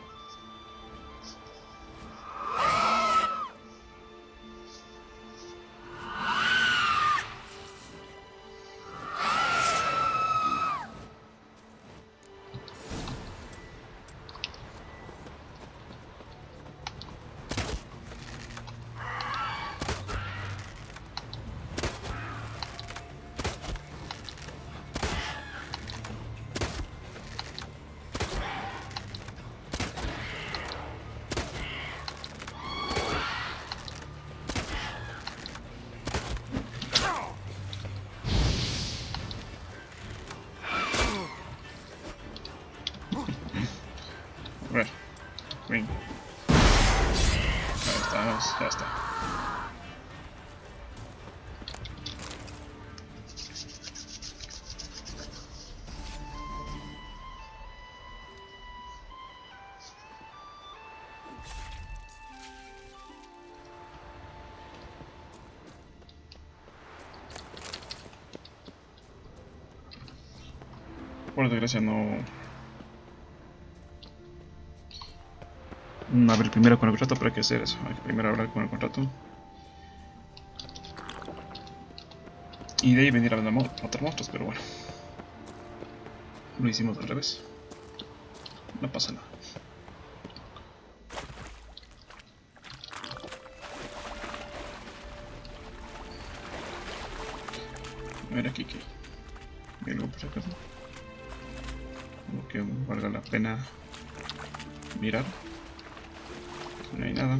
A ver, ring. Ahí estamos, ya está. Por desgracia no abrir primero con el contrato, pero hay que hacer eso. Hay que primero hablar con el contrato. Y de ahí venir a matar monstruos, pero bueno. Lo hicimos al revés. No pasa nada. A ver aquí que hay algo por acá. Algo que valga la pena mirar. No hay nada.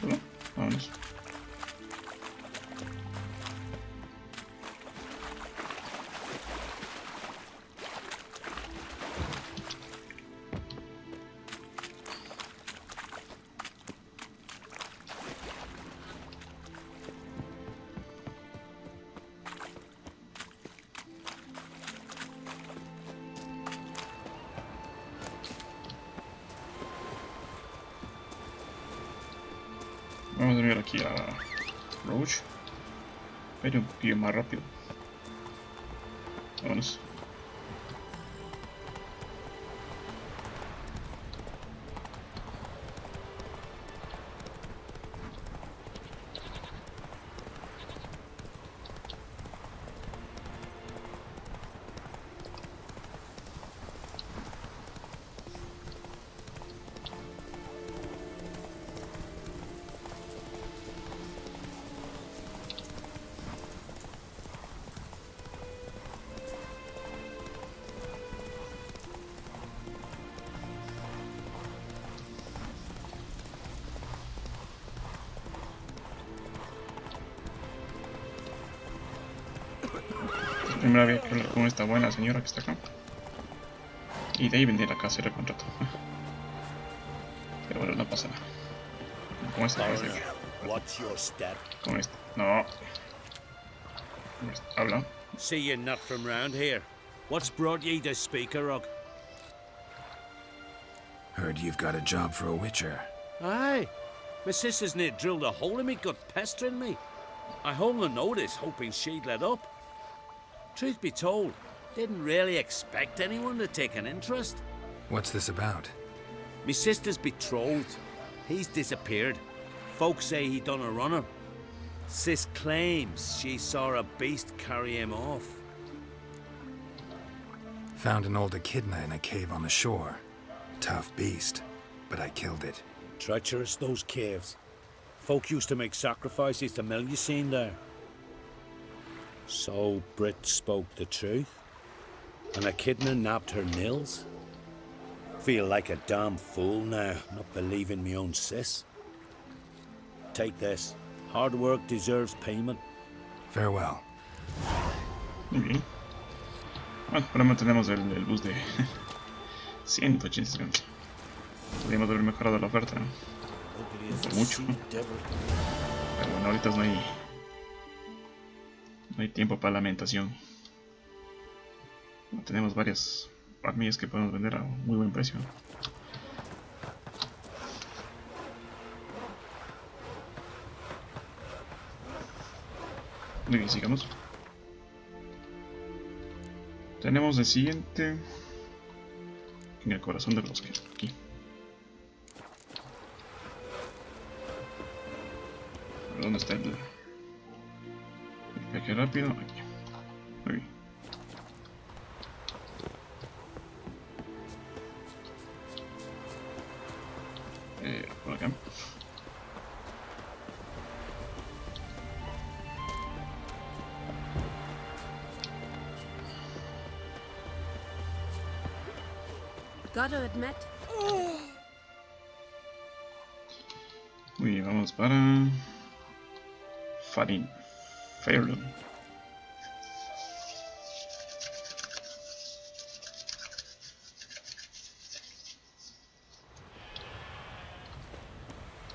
Bueno, vámonos. Vamos a ver aquí a Roach, pero un poquillo más rápido. Vámonos. Primero había que hablar con esta buena señora que está acá. Y de ahí venir acá a hacer el contrato. Pero bueno, no pasa nada. Con esta Watch your step. Con esta. No. Habla. See you're not from round here. What's brought ye to Speakerog? Heard you've got a job for a witcher. Aye. My sister's near drilled a hole in me gut pestering me. I hung a notice hoping she'd let up. Truth be told, didn't really expect anyone to take an interest. What's this about? Me sister's betrothed. He's disappeared. Folks say he done a runner. Sis claims she saw a beast carry him off. Found an old echidna in a cave on the shore. Tough beast, but I killed it. Treacherous, those caves. Folk used to make sacrifices to Melusine there. So Brit spoke the truth? An echidna nabbed her nils? Feel like a damn fool now, not believing me own sis. Take this. Hard work deserves payment. Farewell. Muy bien. Bueno, ahora mantenemos el bus de 180 segundos. Podríamos haber mejorado la oferta, ¿no? Por mucho. Pero bueno, ahorita no hay tiempo para lamentación. Tenemos varias armillas que podemos vender a muy buen precio. Muy bien, sigamos. Tenemos el siguiente en el corazón del bosque, aquí. ¿Dónde está el viaje rápido? Aquí. Muy bien. Por acá. Gotta admit. Muy bien, vamos para Fairlawn.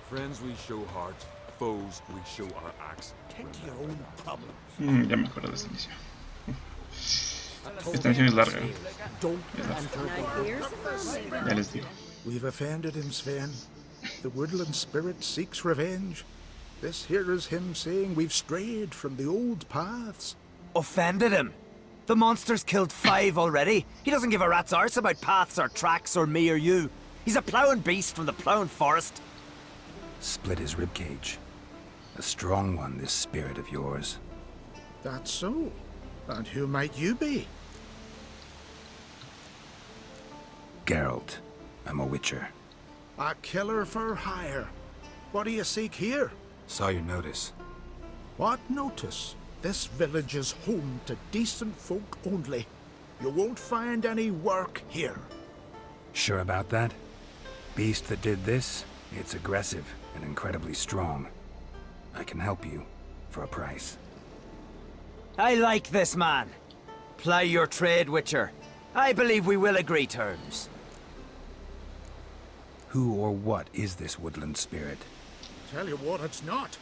Friends we show heart, foes we show our axe. Tend to your own problems. Ya me acuerdo de esta misión. Esta misión es larga. Ya les digo. We've offended him, Sven. The woodland spirit seeks revenge. This here is him saying we've strayed from the old paths. Offended him? The monster's killed 5 already. He doesn't give a rat's arse about paths or tracks or me or you. He's a ploughing beast from the ploughing forest. Split his ribcage. A strong one, this spirit of yours. That's so. And who might you be? Geralt. I'm a witcher. A killer for hire. What do you seek here? Saw your notice. What notice? This village is home to decent folk only. You won't find any work here. Sure about that? Beast that did this, it's aggressive and incredibly strong. I can help you for a price. I like this man. Ply your trade, Witcher. I believe we will agree terms. Who or what is this woodland spirit? Tell you what, it's not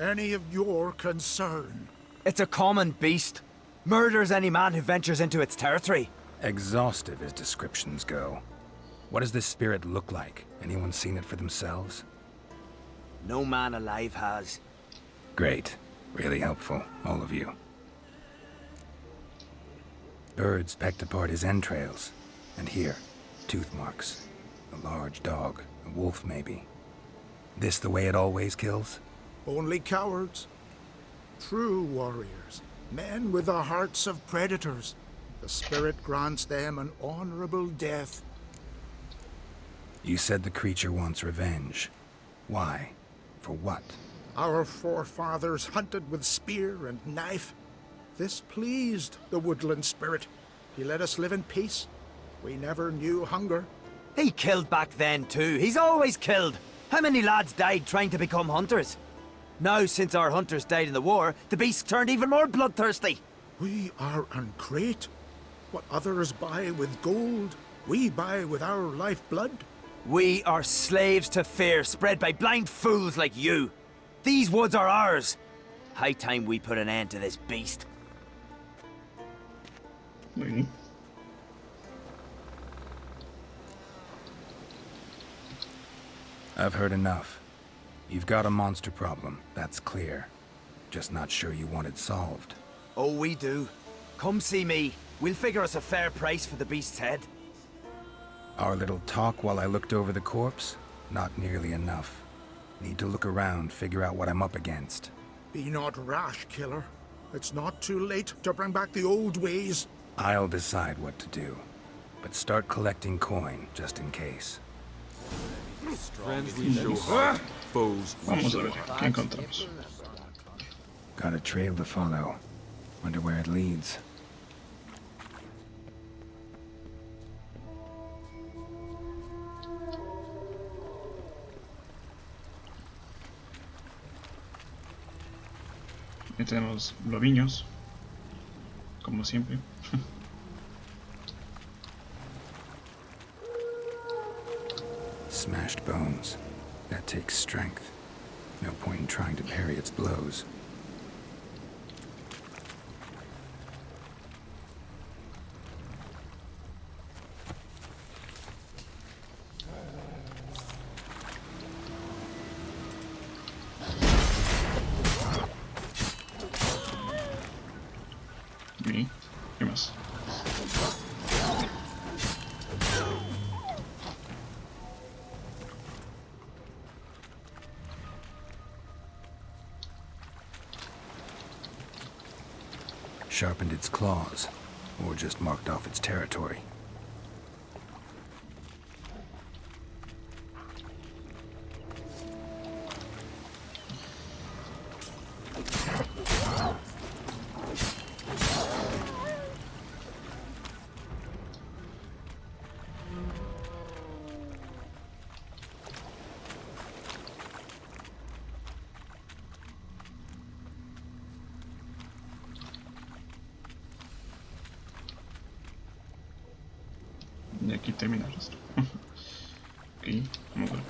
any of your concern. It's a common beast. Murders any man who ventures into its territory. Exhaustive as descriptions go. What does this spirit look like? Anyone seen it for themselves? No man alive has. Great. Really helpful, all of you. Birds pecked apart his entrails. And here, tooth marks. A large dog, a wolf maybe. This the way it always kills? Only cowards. True warriors. Men with the hearts of predators. The spirit grants them an honorable death. You said the creature wants revenge. Why? For what? Our forefathers hunted with spear and knife. This pleased the woodland spirit. He let us live in peace. We never knew hunger. He killed back then too. He's always killed. How many lads died trying to become hunters? Now, since our hunters died in the war, the beast turned even more bloodthirsty. We are uncreate. What others buy with gold, we buy with our lifeblood. We are slaves to fear spread by blind fools like you. These woods are ours. High time we put an end to this beast. Muy I've heard enough. You've got a monster problem, that's clear. Just not sure you want it solved. Oh, we do. Come see me. We'll figure us a fair price for the beast's head. Our little talk while I looked over the corpse? Not nearly enough. Need to look around, figure out what I'm up against. Be not rash, killer. It's not too late to bring back the old ways. I'll decide what to do. But start collecting coin, just in case. Friends we show heart, foes we Vamos a show ver, our ¿qué axe. encontramos? Got a trail to follow. Wonder where it leads. Aquí tenemos lobiños, como siempre. Smashed bones. That takes strength. No point in trying to parry its blows. sharpened its claws, or just marked off its territory. Y aquí termina el resto. Ok, vamos a ver.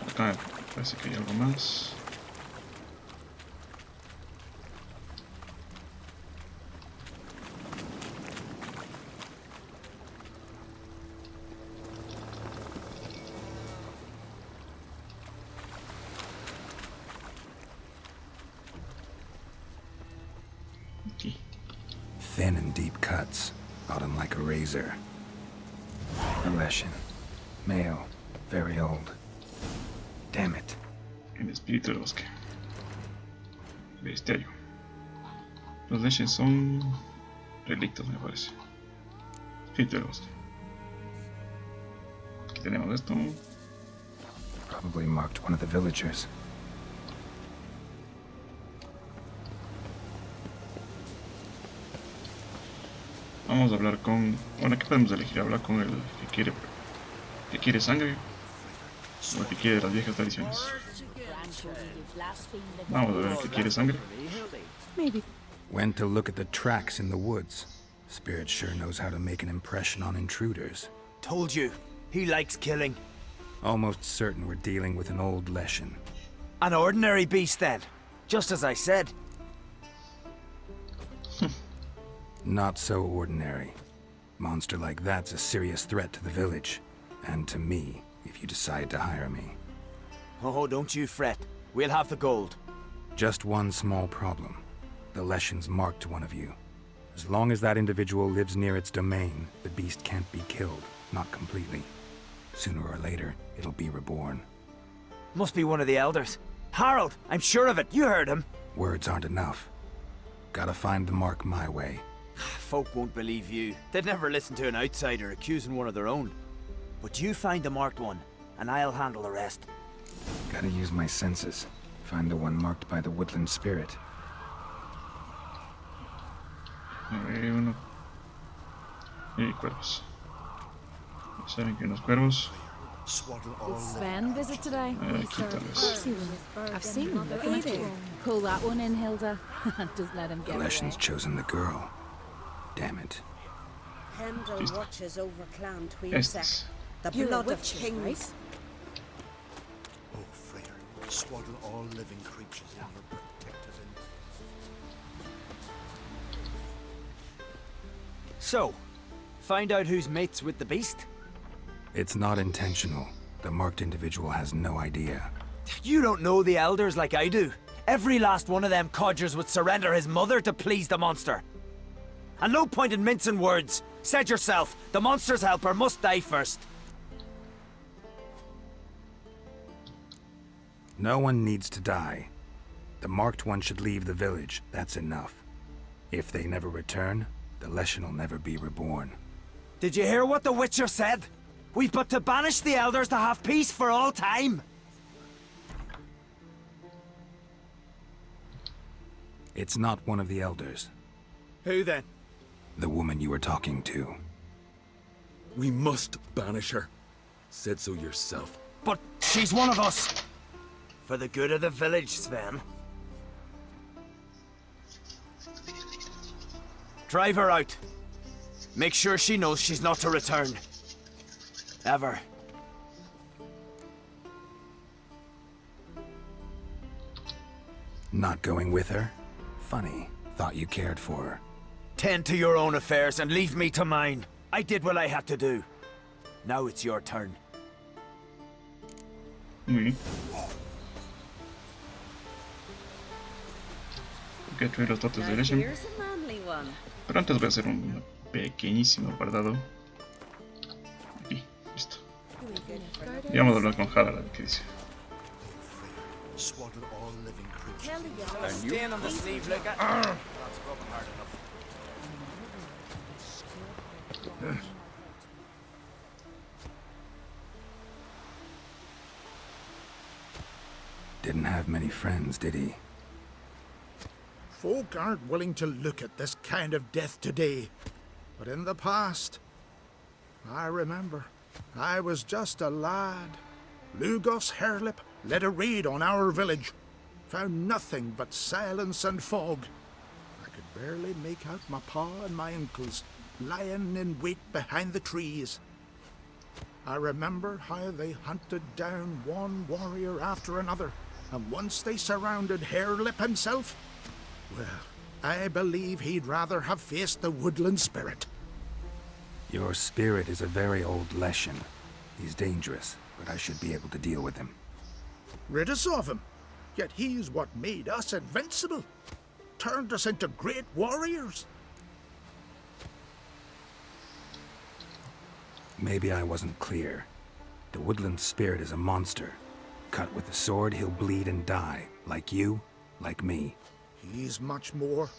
Acá parece que hay algo más. Aquí. Thin and deep cuts, bottom like a razor. A Leshen. Male. Very old. Damn it. El espíritu del bosque. Bestiario. Los Leshen son relictos, me parece. Espíritu del bosque. Aquí tenemos esto. Probably marked one of the villagers. Vamos a hablar con... Bueno, ¿qué podemos elegir? Hablar con el que quiere sangre o el que quiere las viejas tradiciones. Vamos a ver el que quiere sangre. Maybe. Went to look at the tracks in the woods. Spirit sure knows how to make an impression on intruders. Told you, he likes killing. Almost certain we're dealing with an old Leshen. An ordinary beast then, just as I said. Not so ordinary. Monster like that's a serious threat to the village. And to me, if you decide to hire me. Oh, don't you fret. We'll have the gold. Just one small problem. The Leshen's marked one of you. As long as that individual lives near its domain, the beast can't be killed. Not completely. Sooner or later, it'll be reborn. Must be one of the elders. Harold, I'm sure of it. You heard him. Words aren't enough. Gotta find the mark my way. Folk won't believe you. They'd never listen to an outsider accusing one of their own. But you find the marked one, and I'll handle the rest. Gotta use my senses. Find the one marked by the woodland spirit. Uno. Y cuervos. Saben que unos cuervos. Did Sven visit today? Aquí tal vez. I've seen him. Look at it. Pull that one in, Hilda. Don't let him The get Leshen's away. chosen the girl. Damn it. Pendle watches over Clan Estes. the You're a blood of witcher, kings. right? Oh, Freyr, swaddle all living creatures in your protective So, find out who's mates with the beast? It's not intentional. The marked individual has no idea. You don't know the elders like I do. Every last one of them codgers would surrender his mother to please the monster. And no point in mincing words. Said yourself, the monster's helper must die first. No one needs to die. The marked one should leave the village. That's enough. If they never return, the Leshen will never be reborn. Did you hear what the Witcher said? We've but to banish the elders to have peace for all time. It's not one of the elders. Who then? The woman you were talking to. We must banish her. Said so yourself. But she's one of us. For the good of the village, Sven. Drive her out. Make sure she knows she's not to return. Ever. Not going with her? Funny. Thought you cared for her. Tend to your own affairs and leave me to mine. I did what I had to do. Now it's your turn. Muy bien. Hay que destruir los dotes de Leshen. Here's a manly one. Pero antes voy a hacer un pequeñísimo guardado. Aquí, listo. Y vamos a hablar con Hadar, a ver qué dice. swaddle all living creatures. Tell the There's yards. stain on the sleeve, look at. That's rubbing hard enough. Didn't have many friends, did he? Folk aren't willing to look at this kind of death today. But in the past, I remember, I was just a lad. Lugos Hairlip led a raid on our village. Found nothing but silence and fog. I could barely make out my pa and my uncles lying in wait behind the trees. I remember how they hunted down one warrior after another, and once they surrounded Hairlip himself, well, I believe he'd rather have faced the woodland spirit. Your spirit is a very old Leshen. He's dangerous, but I should be able to deal with him. Rid us of him. Yet he's what made us invincible. Turned us into great warriors. Maybe I wasn't clear. The woodland spirit is a monster. Cut with the sword, he'll bleed and die. Like you, like me. He's much more.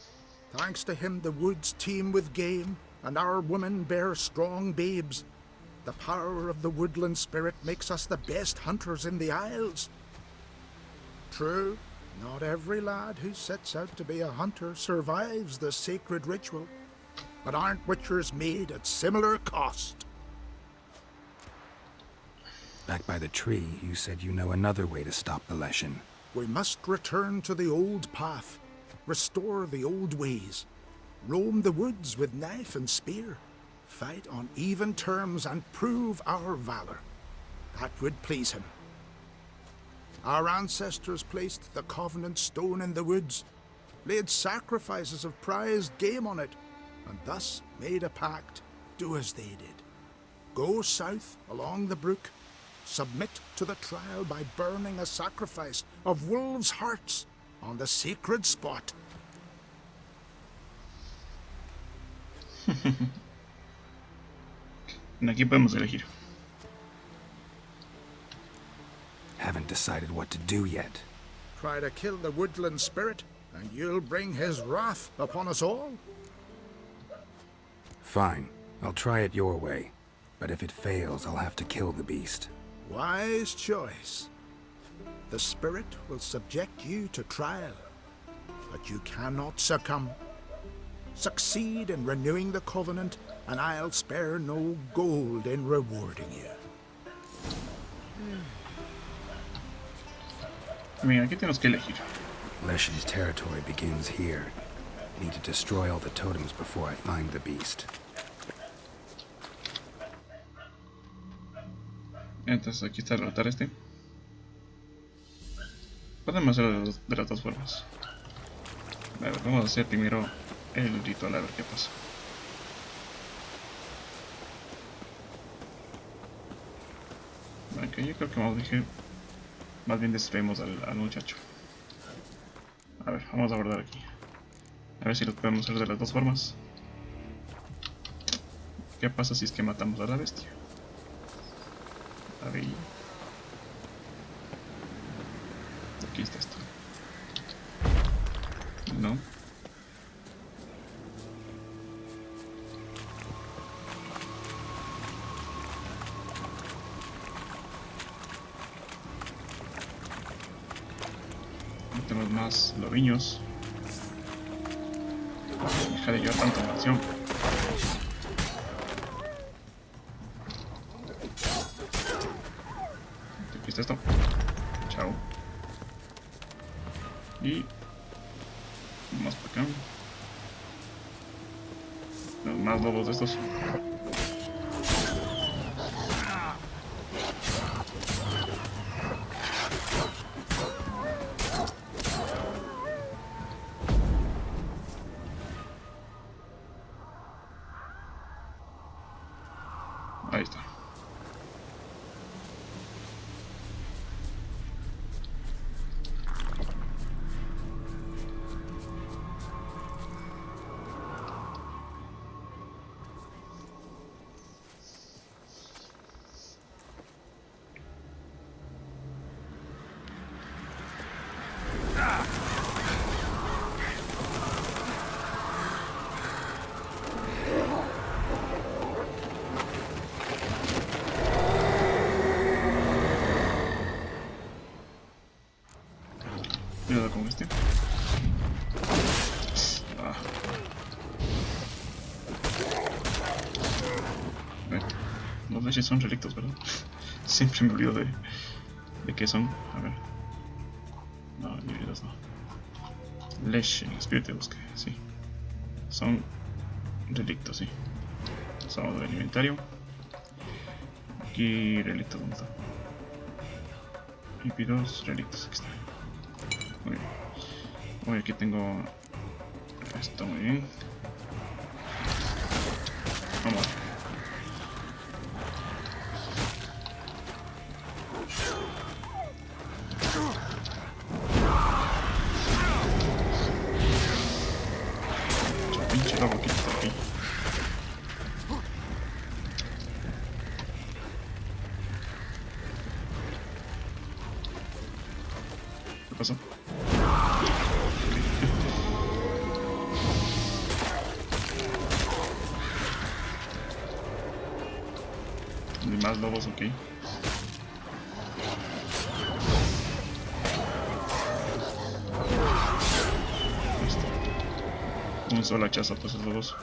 Thanks to him, the woods teem with game, and our women bear strong babes. The power of the woodland spirit makes us the best hunters in the Isles. True, not every lad who sets out to be a hunter survives the sacred ritual, but aren't witchers made at similar cost? Back by the tree, you said you know another way to stop the Leshen. We must return to the old path, restore the old ways, roam the woods with knife and spear, fight on even terms and prove our valor. That would please him. Our ancestors placed the Covenant stone in the woods, laid sacrifices of prized game on it, and thus made a pact. Do as they did. Go south along the brook, submit to the trial by burning a sacrifice of wolves' hearts on the sacred spot. Aquí podemos elegir. Haven't decided what to do yet. Try to kill the woodland spirit, and you'll bring his wrath upon us all. Fine, I'll try it your way. But if it fails, I'll have to kill the beast. Wise choice. The spirit will subject you to trial, but you cannot succumb. Succeed in renewing the Covenant, and I'll spare no gold in rewarding you. Mira, aquí tenemos que elegir. Leshen's territory begins here. Need to destroy all the totems before I find the beast. Entonces aquí está el altar este. Podemos hacerlo de las dos formas. A ver, vamos a hacer primero el ritual a ver qué pasa. Ok, yo creo que más bien distraemos al muchacho. A ver, vamos a guardar aquí. A ver si lo podemos hacer de las dos formas. ¿Qué pasa si es que matamos a la bestia? A ver. Aquí está esto. No. Tenemos más lobiños. Deja de llevar tanta emoción. Aquí está esto. Chao. Y más para acá. Más lobos de estos. Ahí está. Cuidado con este. Ah. Los leches son relictos, ¿verdad? Siempre me olvido de qué son. A ver. No, híbridos no. Leche, espíritu de bosque, sí. Son relictos, sí. Pasamos del inventario. Aquí, relictos, ¿dónde está? Híbridos, relictos, aquí está. Muy bien. Uy, aquí tengo esto, muy bien. Vamos a ver. Pinche lobo que está aquí. ¿Qué pasó? Ni más lobos, ok. Un solo hachazo pues esos lobos.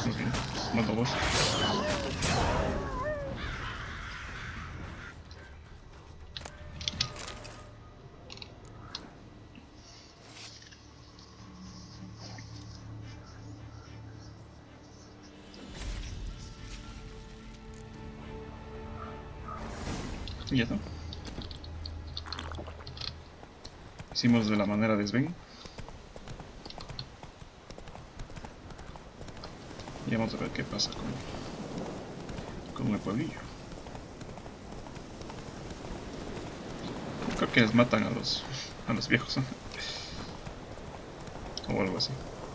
Ok, más lobos. Y ya está. Hicimos de la manera de Sven. Y vamos a ver qué pasa con el pueblillo. Creo que les matan a los viejos. O algo así.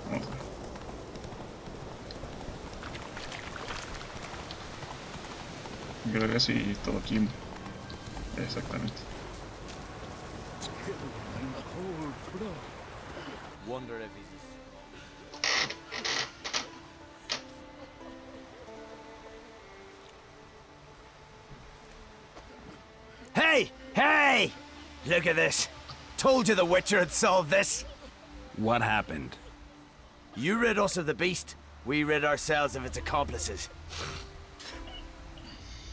Vamos a ver. Yo creo que sí, todo aquí. Exactamente. Wonder if he's... Hey! Hey! Look at this. Told you the Witcher had solved this. What happened? You rid us of the beast. We rid ourselves of its accomplices.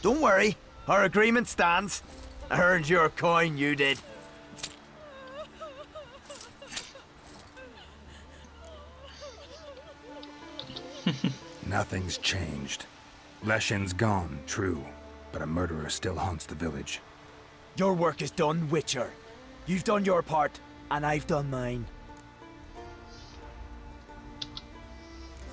Don't worry. Our agreement stands. I earned your coin, you did. Nothing's changed. Leshin's gone, true, but a murderer still haunts the village. Your work is done, Witcher. You've done your part, and I've done mine.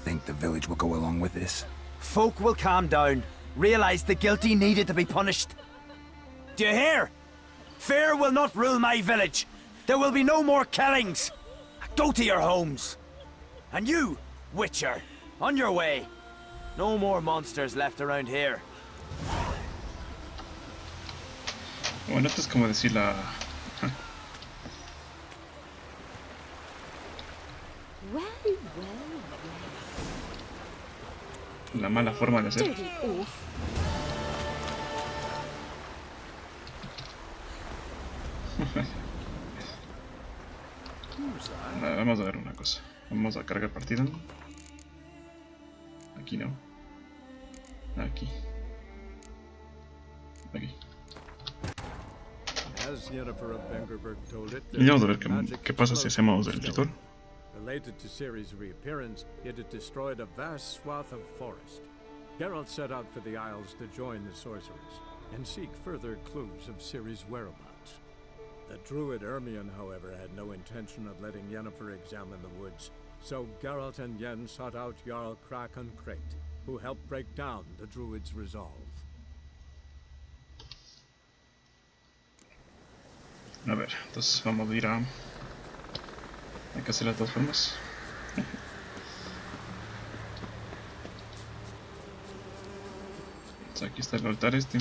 Think the village will go along with this? Folk will calm down, realize the guilty needed to be punished. Do you hear? Fear will not rule my village. There will be no more killings. Go to your homes. And you, Witcher, on your way. No more monsters left around here. Bueno, esto es como decir la... la mala forma de hacer. Vamos a ver una cosa. Vamos a cargar partida. Aquí no. Aquí. Aquí. Y vamos a ver qué pasa si hacemos el ritual. Related to Ciri's reappearance, it had destroyed a vast swath of forest. Geralt set out for the Isles to join the sorcerers and seek further clues of Ciri's whereabouts. The druid Ermion, however, had no intention of letting Yennefer examine the woods, so Geralt and Yen sought out Jarl Kraken Crate, who helped break down the druid's resolve. A ver, entonces vamos a ir a... Hay que hacer las dos formas. O sea, aquí está el altar este.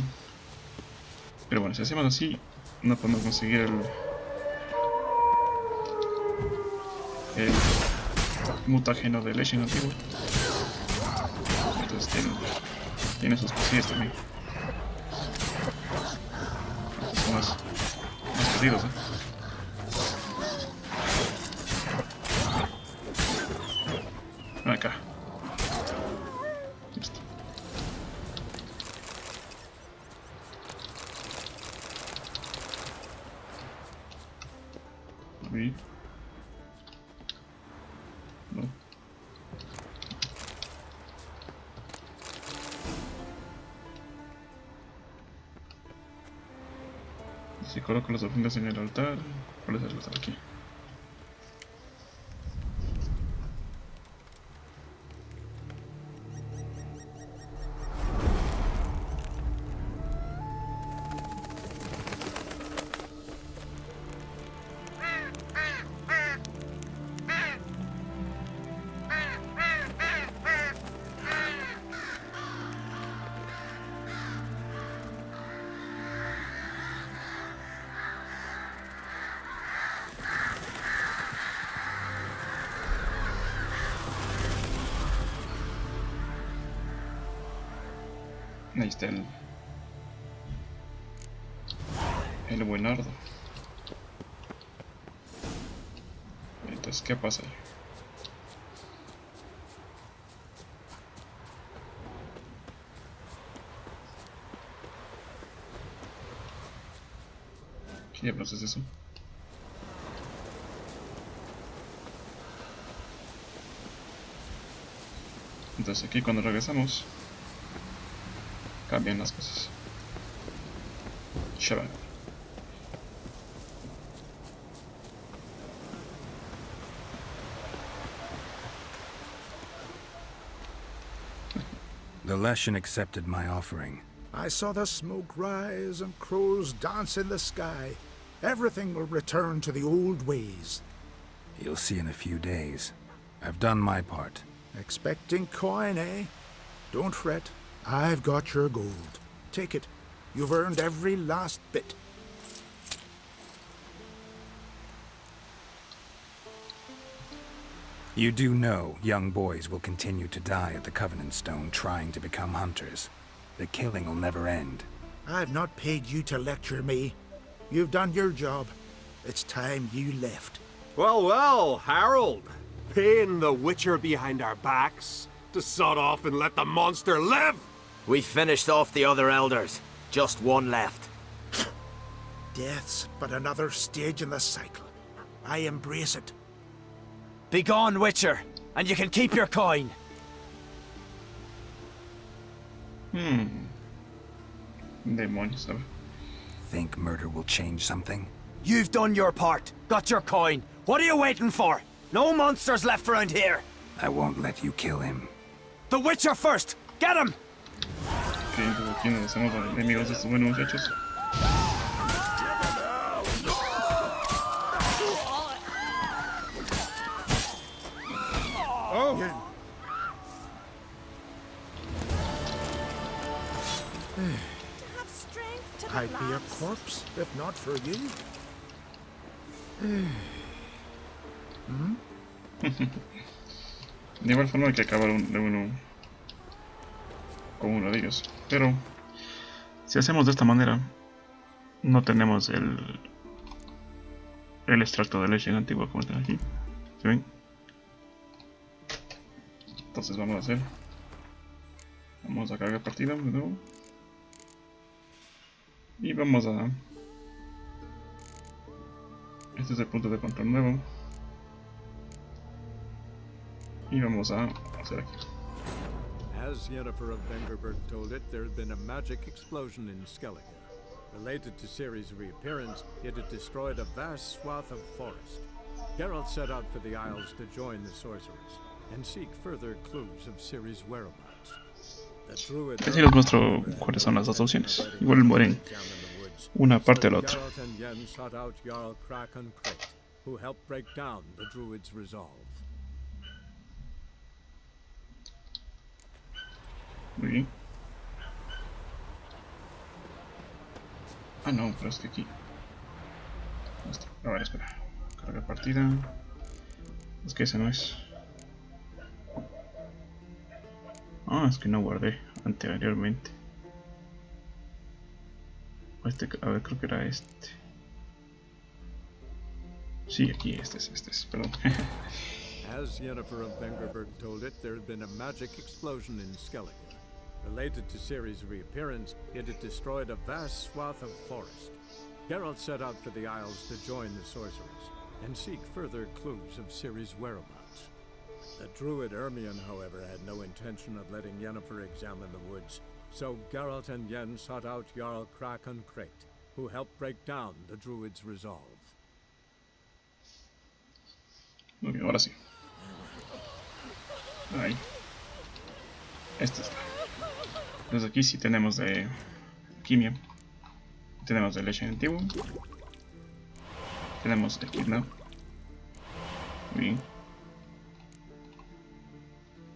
Pero bueno, si hacemos así, no podemos conseguir el mutágeno de Leshin antiguo. Entonces tiene sus cosillas también. más perdidos, Acá. Listo. Ahí. No. Si coloco las ofrendas en el altar, ¿cuál es el altar aquí? Ahí está el buenardo. Entonces, ¿qué pasa ahí? ¿Qué diablos es eso? Entonces aquí cuando regresamos cambian las cosas. Chaval. The Leshen accepted my offering. I saw the smoke rise and crows dance in the sky. Everything will return to the old ways. You'll see in a few days. I've done my part. Expecting coin, eh? Don't fret. I've got your gold. Take it. You've earned every last bit. You do know young boys will continue to die at the Covenant Stone trying to become hunters. The killing will never end. I've not paid you to lecture me. You've done your job. It's time you left. Well, well, Harold. Paying the witcher behind our backs to sod off and let the monster live? We finished off the other elders. Just one left. Death's but another stage in the cycle. I embrace it. Be gone, Witcher, and you can keep your coin. Demonios, ¿sabes? Think murder will change something? You've done your part. Got your coin. What are you waiting for? No monsters left around here. I won't let you kill him. The Witcher first. Get him! Ok, entonces aquí nos hacemos enemigos de estos buenos muchachos. Oh! I'd be a corpse if not for you. De igual forma hay que acabar de uno con uno de ellos. Pero si hacemos de esta manera, no tenemos el extracto de leche antiguo como está aquí. ¿Se ven? Entonces vamos a cargar partida de nuevo. Y vamos a... Este es el punto de control nuevo. Y vamos a hacer aquí. As Yennefer of Vengerberg told it, there had been a magic explosion in Skellige. Related to Ciri's reappearance, it had destroyed a vast swath of forest. Geralt set out for the Isles to join the sorcerers and seek further clues of Ciri's whereabouts. Así les muestro cuáles son las dos opciones. Igual mueren una parte o la otra. Geralt and Yen sought out Jarl Kraken Crit, who helped break down the druid's resolve. Muy bien. Ah, no, pero es que aquí. A ver, espera. Carga partida. Es que ese no es. Ah, es que no guardé anteriormente. este, a ver, creo que era este. Sí, aquí, este es, perdón. As Yennefer of Vengerberg told it, there had been a magic explosion in Skellige. Related to Ciri's reappearance, it had destroyed a vast swath of forest. Geralt set out for the Isles to join the sorcerers and seek further clues of Ciri's whereabouts. The druid Ermion, however, had no intention of letting Yennefer examine the woods, so Geralt and Yen sought out Jarl Krakon Crate, who helped break down the druid's resolve. Muy bien, ahora sí. Ahí. Este está. Entonces aquí sí tenemos de alquimia. Tenemos de leche antiguo. Tenemos de kidnap. Muy bien.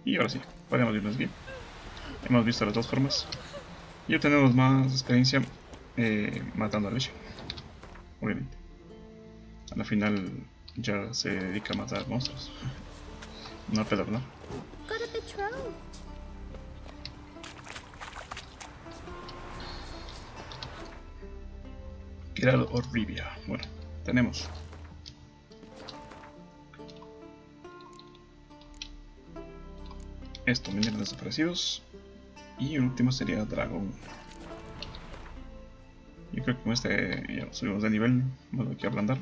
Y ahora sí, podemos irnos aquí. Hemos visto las dos formas. Y obtenemos más experiencia matando a leche. Obviamente. A la final ya se dedica a matar monstruos. No a pedornar. Got a betrothed. Geralt o Rivia. Bueno, tenemos esto, mineros desaparecidos. Y el último sería Dragón. Yo creo que con este ya subimos de nivel. Vamos aquí a ablandar.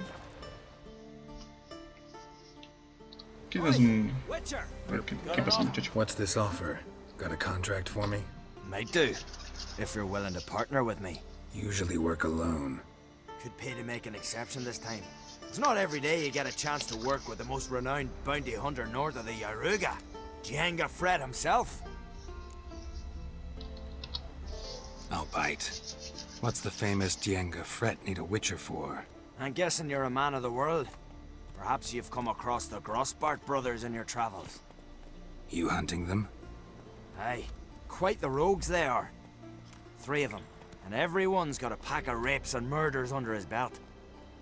¿Quién es un... ¿Qué pasa, muchacho? What's this offer? Got a contract for me? Might do, if you're willing to partner with me. Usually work alone. Could pay to make an exception this time. It's not every day you get a chance to work with the most renowned bounty hunter north of the Yaruga, Jenga Fred himself. I'll bite. What's the famous Jenga Fred need a witcher for? I'm guessing you're a man of the world. Perhaps you've come across the Grossbart brothers in your travels. You hunting them? Aye, quite the rogues they are. 3 of them, and every one's got a pack of rapes and murders under his belt.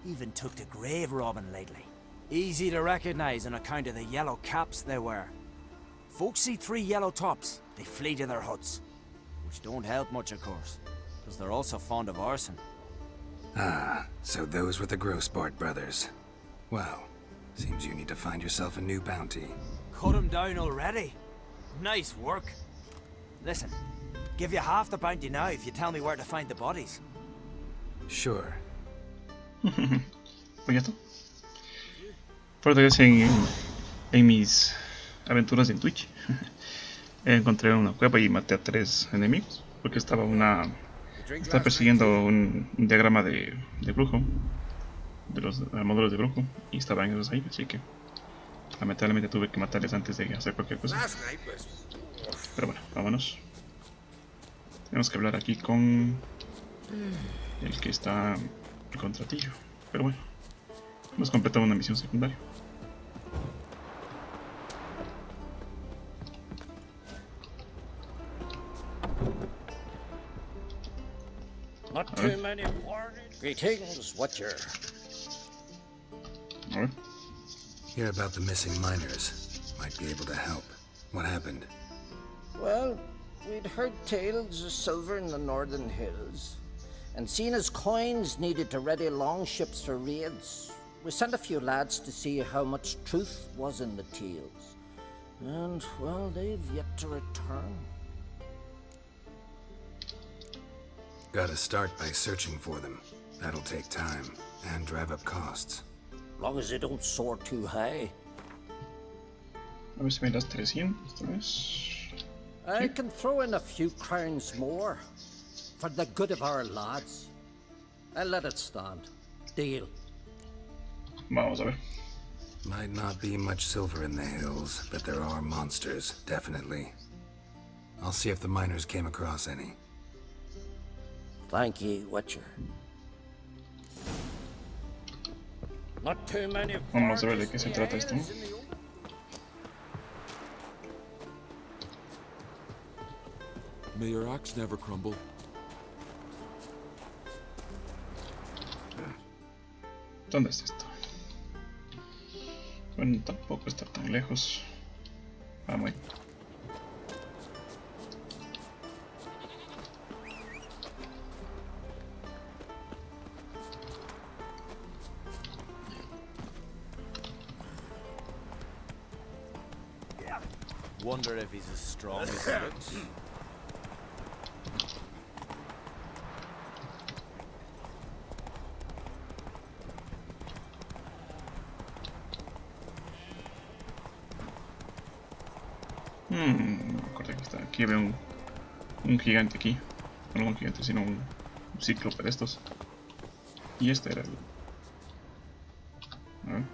Even took to grave robbing lately. Easy to recognize on account of the yellow caps they wear. Folks see 3 yellow tops, they flee to their huts. Which don't help much, of course, because they're also fond of arson. Ah, so those were the Grossbart brothers. Well, seems you need to find yourself a new bounty. Cut him down already? Nice work. Listen, give you half the bounty now if you tell me where to find the bodies. Sure. Pues ya está. Por desgracia en mis aventuras en Twitch encontré una cueva y maté a 3 enemigos porque estaba persiguiendo un diagrama de brujo, de los módulos de brujo, y estaban ellos ahí, así que lamentablemente tuve que matarles antes de hacer cualquier cosa. Pero bueno, vámonos. Tenemos que hablar aquí con el que está el contratillo, pero bueno, hemos completado una misión secundaria. Not too many warnings. Greetings, Watcher. Hear about the missing miners. Might be able to help. What happened? Well, we'd heard tales of silver in the northern hills, and seen as coins needed to ready longships for raids. We sent a few lads to see how much truth was in the tales. And, well, they've yet to return. Gotta start by searching for them. That'll take time, and drive up costs. Long as they don't soar too high. A ver si me das 300 esta vez. I can throw in a few crowns more. For the good of our lads. I'll let it stand. Deal. Vamos a ver. Might not be much silver in the hills, but there are monsters, definitely. I'll see if the miners came across any. Thank you, Watcher. Not too many. Vamos a ver de qué se trata esto. May your axe never crumble. ¿Dónde es esto? Bueno, tampoco está tan lejos. Vamos ahí. Wonder if he's as strong as he looks. Me acuerdo que está. Aquí veo un gigante aquí. No un gigante, sino un cíclope de estos. Y este era el... A ver.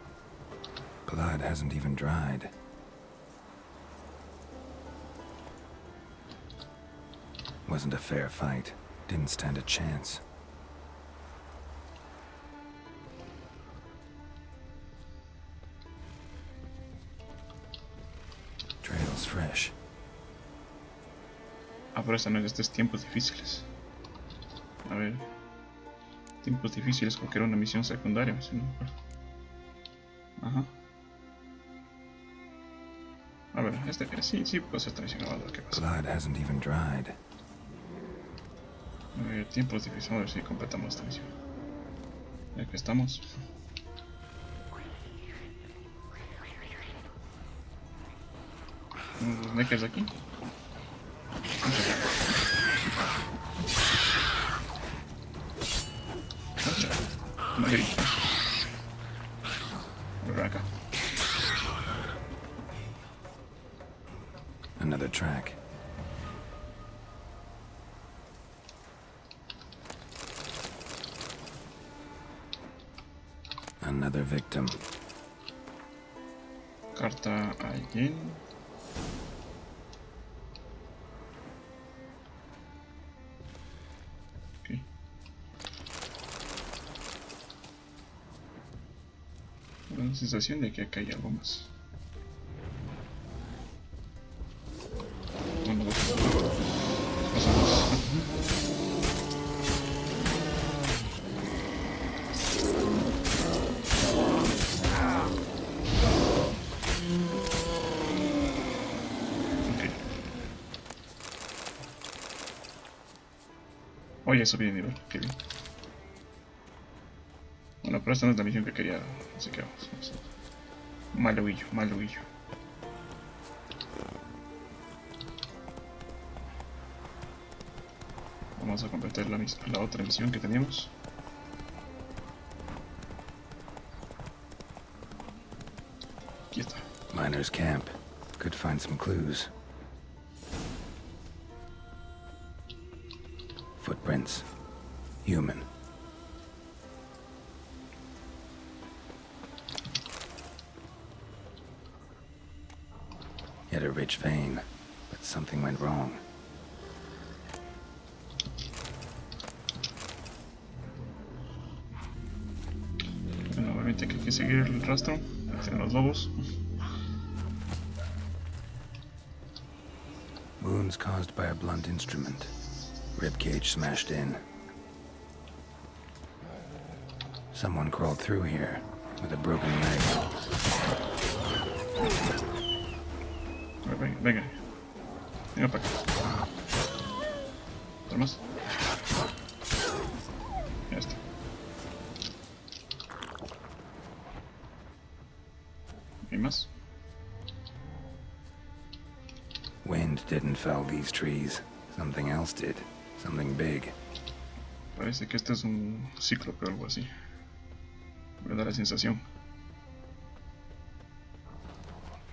Blood hasn't even dried. Wasn't a fair fight. Didn't stand a chance. Trail's fresh. Ah, pero esta no es de estos tiempos difíciles. A ver. Tiempos difíciles, porque era una misión secundaria, si no me acuerdo. Ajá. A ver, sí, pues esta misión grabada, ¿qué pasa? Blood hasn't even dried. A ver, tiempos difíciles, a ver si completamos esta misión. Ya que estamos. Los neckers aquí. Madrid. Por acá. Another track. Another victim. Carta a alguien. Ok. La sensación de que acá hay algo más. Bueno, oye, subí de nivel, qué bien. Bueno, pero esta no es la misión que quería, así que vamos. Mal huillo. Vamos a completar la otra misión que teníamos. Aquí está. Miner's camp. Could find some clues. Footprints. Human. He had a rich vein, but something went wrong. Bueno, obviamente que hay que seguir el rastro hacia los lobos. Wounds caused by a blunt instrument. Ribcage smashed in. Someone crawled through here with a broken leg. Venga para acá. ¿Otro más? Ya está. ¿Hay más? Wind didn't fell these trees. Something else did. Something big. Parece que este es un cíclope o algo así. Me da la sensación.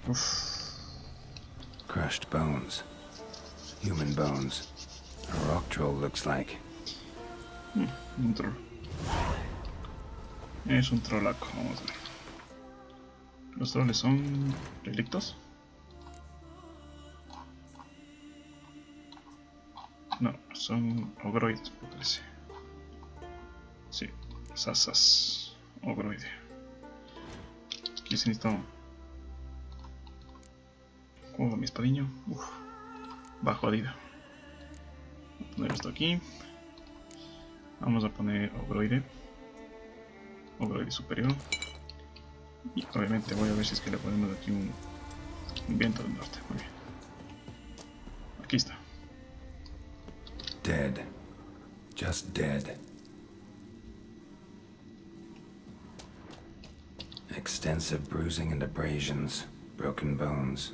Uff. Crushed bones. Human bones. A rock troll looks like. Un troll. Es un trolaco, vamos a ver. ¿Los trolls son relictos? No, son ogroides, me parece. Sí, sasas. Ogroide. Aquí se necesita. ¿Cómo va mi espadiño? Uf, va jodida. Voy a poner esto aquí. Vamos a poner ogroide. Ogroide superior. Y obviamente voy a ver si es que le ponemos aquí un viento del norte. Muy bien. Aquí está. Dead. Just dead. Extensive bruising and abrasions. Broken bones.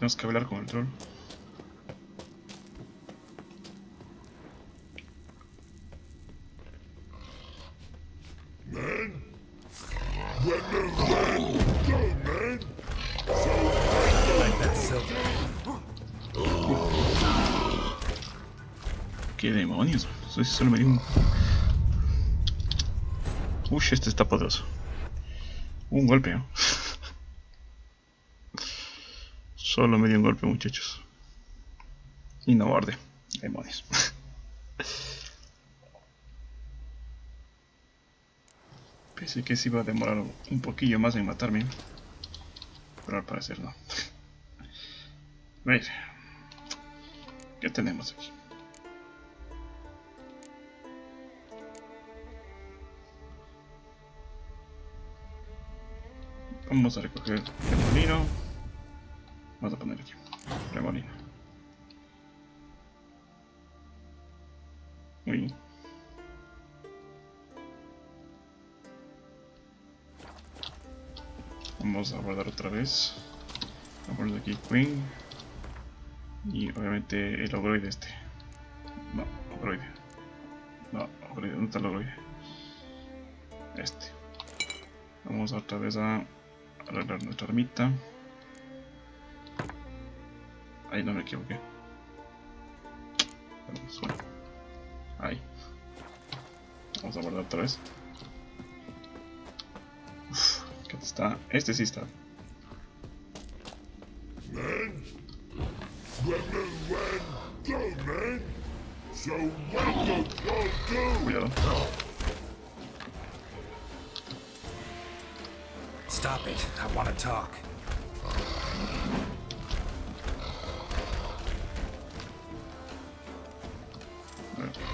Tenemos que hablar con el troll. ¿Qué demonios? Eso solo me dio un... Uy, este está poderoso. Un golpe, ¿no? Solo me dio un golpe, muchachos. Y no arde. Demonios. Pensé que se iba a demorar un poquillo más en matarme. Pero al parecer no. A ver. ¿Qué tenemos aquí? Vamos a recoger el molino. Vamos a poner aquí el molino. Uy. Vamos a guardar otra vez. Vamos a poner aquí Queen. Y obviamente el ogroide este. No, ogroide. No, ogroide. ¿Dónde está el ogroide? Este. Vamos otra vez a arreglar nuestra ermita. Ahí no me equivoqué. Bueno, ahí. Vamos a guardar otra vez. Uf, ¿qué está? Este sí está. Cuidado. Stop it. I want to talk.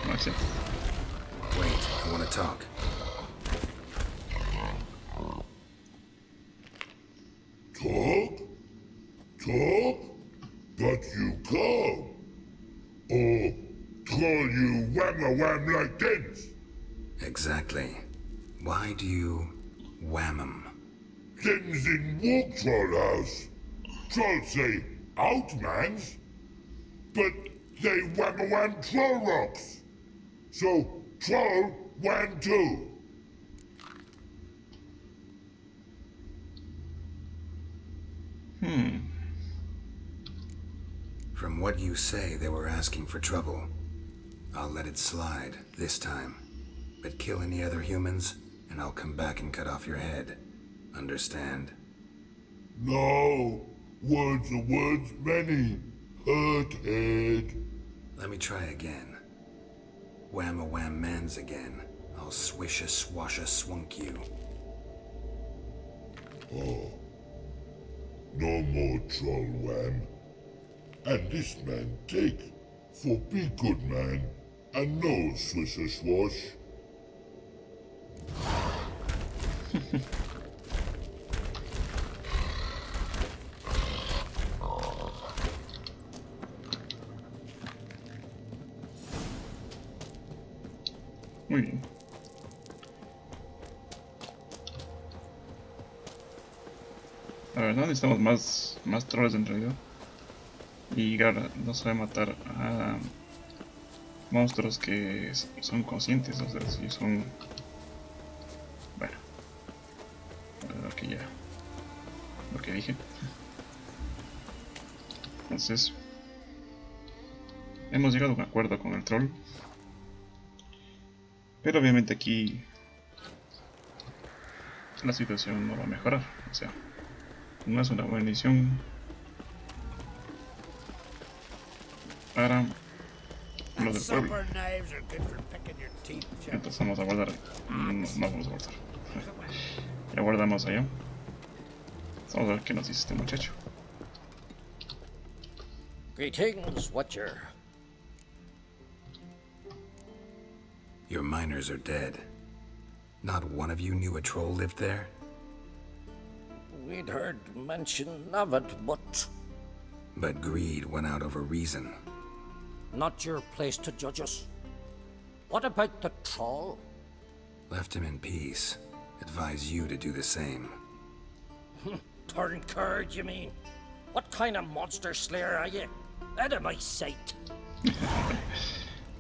Maxi. Wait, I want to talk. Talk? Talk? But you come. Or call you wham-a-wham like this? Exactly. Why do you wham 'em? Things in walk troll house. Trolls say outmans, but they wham-a-wham troll rocks. So troll wham too. From what you say, they were asking for trouble. I'll let it slide this time. But kill any other humans, and I'll come back and cut off your head. Understand? No. Words are words many. Hurt head. Let me try again. Wham-a-wham mans again. I'll swish-a-swash-a-swunk you. Oh. No more troll wham. And this man take. For be good man. And no swish-a-swash. Muy bien. La verdad necesitamos más trolls en realidad. Y Gar no sabe matar a monstruos que son conscientes, o sea, si son... Bueno. Lo que dije. Entonces... hemos llegado a un acuerdo con el troll. Pero obviamente aquí la situación no va a mejorar, o sea, no es una buena edición para los del pueblo. Entonces vamos a guardar, no vamos a guardar, ya guardamos allá. Vamos a ver qué nos dice este muchacho. Greetings, Watcher. Your miners are dead. Not one of you knew a troll lived there? We'd heard mention of it, but... But greed went out over reason. Not your place to judge us. What about the troll? Left him in peace. Advise you to do the same. Turn card, you mean? What kind of monster slayer are you? Out of my sight.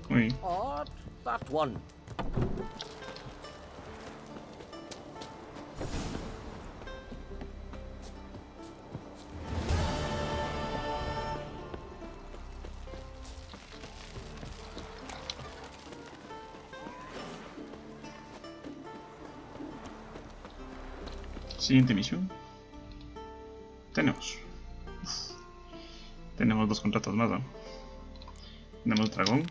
Oui. Oh, that one. Siguiente misión. Tenemos 2 contratos más, ¿no? Tenemos dragón.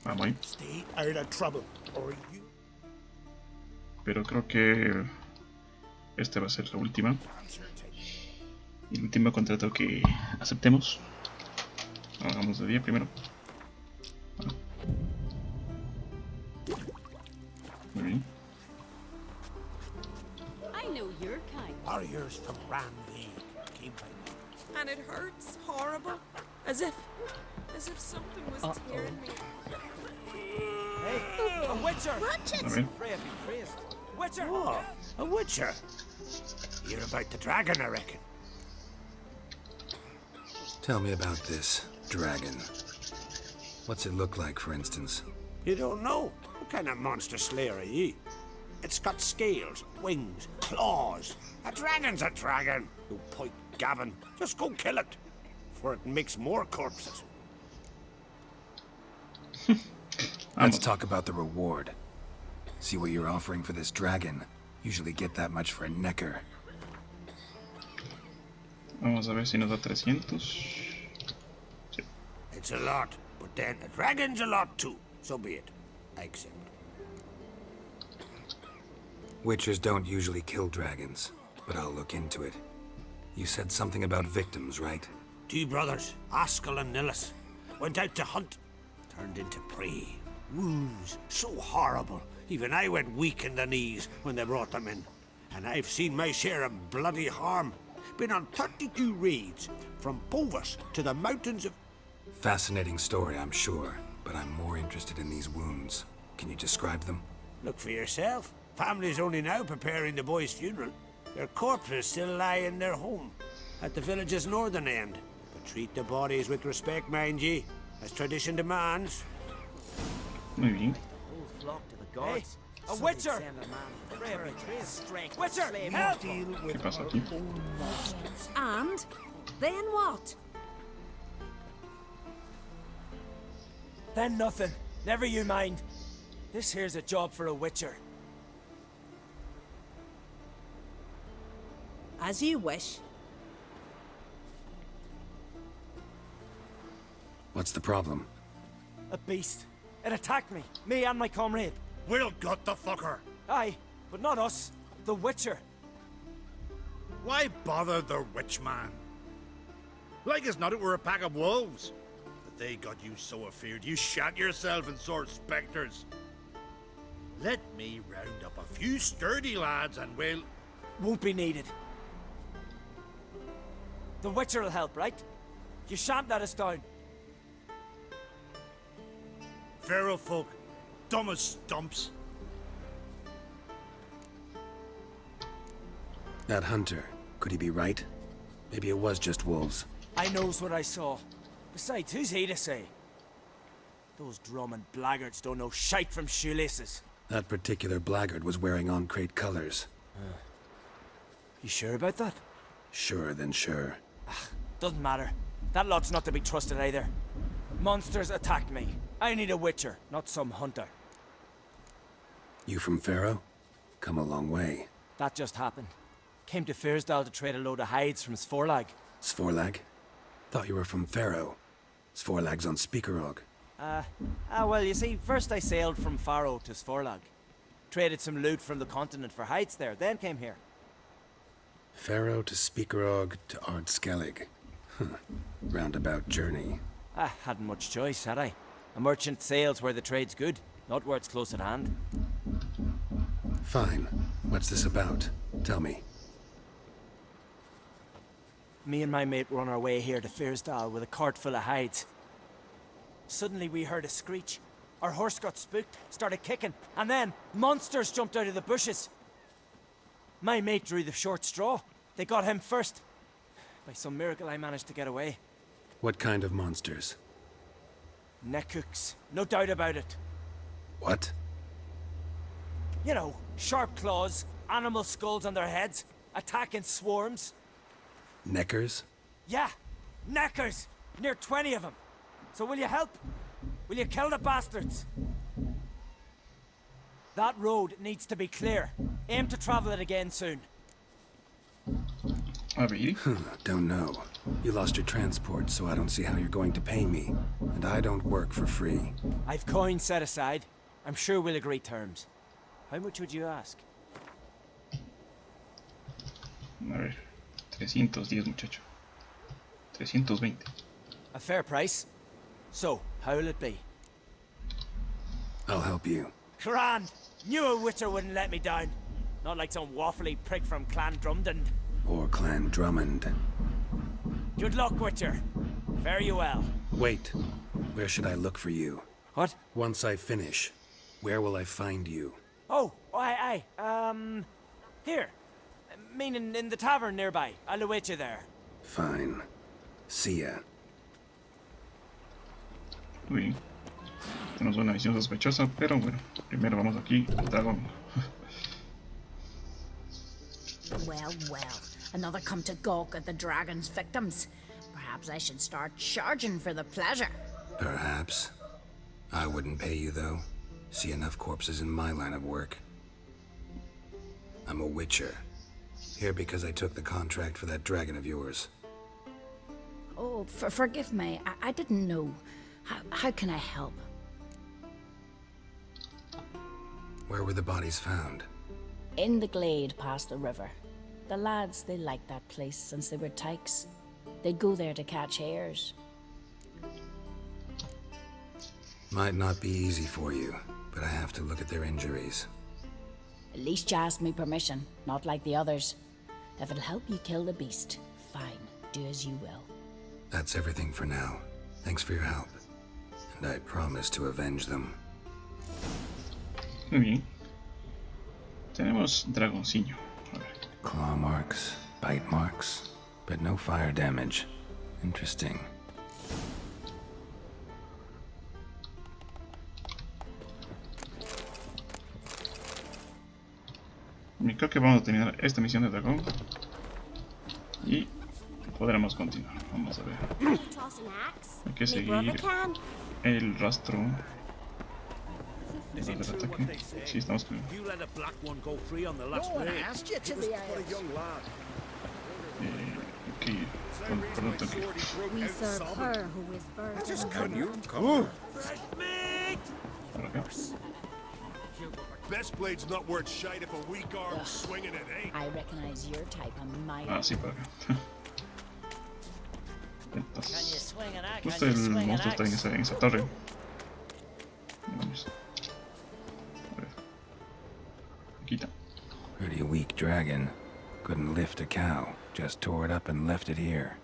Vamos ahí. Stay out of trouble, or you... Pero creo que esta va a ser la última. Y el último contrato que aceptemos. Hagamos de día primero. Muy bien. I know your kind. Warriors from Randy came by me. And it hurts horrible. As if something was tearing me. Hey, a witcher! Watch it! Alright. Freya be crazed. Witcher! Oh, a witcher. You're about the dragon, I reckon. Tell me about this dragon. What's it look like, for instance? You don't know? What kind of monster slayer are you? It's got scales, wings, claws. A dragon's a dragon. You point Gavin. Just go kill it. For it makes more corpses. Let's talk about the reward. See what you're offering for this dragon. Usually get that much for a necker. Vamos a ver si nos da 300. Sí. It's a lot, but then a dragon's a lot too. So be it. I accept. Witchers don't usually kill dragons, but I'll look into it. You said something about victims, right? 2 brothers, Askell and Nillis, went out to hunt. Turned into prey. Wounds so horrible. Even I went weak in the knees when they brought them in. And I've seen my share of bloody harm. Been on 32 raids, from Povus to the mountains of... Fascinating story, I'm sure, but I'm more interested in these wounds. Can you describe them? Look for yourself. Family's only now preparing the boy's funeral. Their corpses still lie in their home, at the village's northern end. But treat the bodies with respect, mind ye, as tradition demands. Muy bien. Hey, a witcher! Freya be crazed. Witcher, help! ¿Qué pasa aquí? And then what? Then nothing. Never you mind. This here's a job for a witcher. As you wish. What's the problem? A beast. It attacked me and my comrade. We'll gut the fucker. Aye, but not us. The witcher. Why bother the witch man? Like as not it were a pack of wolves. But they got you so afeard you shat yourself in sore spectres. Let me round up a few sturdy lads and we'll... Won't be needed. The witcher will help, right? You shan't let us down. Feral folk, dumb as stumps. That hunter, could he be right? Maybe it was just wolves. I knows what I saw. Besides, who's he to say? Those drumming blackguards don't know shite from shoelaces. That particular blackguard was wearing on-crate colors. You sure about that? Sure than sure. Doesn't matter. That lot's not to be trusted either. Monsters attacked me. I need a witcher, not some hunter. You from Pharaoh? Come a long way. That just happened. Came to Fyrsdal to trade a load of hides from Svorlag. Svorlag? Thought you were from Pharaoh. Svorlag's on Speakerog. Well, you see, first I sailed from Faro to Svorlag. Traded some loot from the continent for hides there, then came here. Pharaoh to Speakerog to Ardskellig. Roundabout journey. I hadn't much choice, had I? A merchant sails where the trade's good, not where it's close at hand. Fine. What's this about? Tell me. Me and my mate were on our way here to Fyrsdal with a cart full of hides. Suddenly we heard a screech. Our horse got spooked, started kicking, and then monsters jumped out of the bushes. My mate drew the short straw. They got him first. By some miracle, I managed to get away. What kind of monsters? Nekooks, no doubt about it. What? You know, sharp claws, animal skulls on their heads, attack in swarms. Neckers? Yeah, neckers! Near 20 of them. So will you help? Will you kill the bastards? That road needs to be clear. Aim to travel it again soon. Don't know. You lost your transport, so I don't see how you're going to pay me. And I don't work for free. I've coin set aside. I'm sure we'll agree terms. How much would you ask? A ver, 310 muchacho. 320. A fair price. So, how'll it be? I'll help you. Grand! Knew a witcher wouldn't let me down. Not like some waffly prick from Clan Drumden. Or Clan Drummond. Good luck, Witcher. Fare you well. Wait. Where should I look for you? What? Once I finish, where will I find you? Oh, aye. Here. Meaning in the tavern nearby. I'll await you there. Fine. See ya. Uy. Tenemos una visión sospechosa, pero bueno. Primero vamos aquí al dragón. Well, another come to gawk at the dragon's victims. Perhaps I should start charging for the pleasure. Perhaps. I wouldn't pay you, though. See enough corpses in my line of work. I'm a witcher. Here because I took the contract for that dragon of yours. Oh, forgive me. I didn't know. How can I help? Where were the bodies found? In the glade past the river. The lads, they liked that place since they were tykes. They'd go there to catch hares. Might not be easy for you, but I have to look at their injuries. At least you asked me permission, not like the others. If it'll help you kill the beast, fine. Do as you will. That's everything for now. Thanks for your help. And I promise to avenge them. Muy bien. Tenemos dragoncillo. A ver. Claw marks, bite marks, but no fire damage. Interesting. Y creo que vamos a terminar esta misión de dragón y podremos continuar. Vamos a ver. Hay que seguir el rastro del ataque. Sí, estamos con... aquí, por lo tanto aquí. We serve her who is birth. Can you come? Por acá. Best blade's not worth shite if a weak arm swinging it ain't. I recognize your type on my... Ah, sí, por acá. Entonces, justo el monstruo está en esa torre. Vamos. A ver. Quita. Pretty weak dragon. Couldn't lift a cow. Just tore it up and left it here.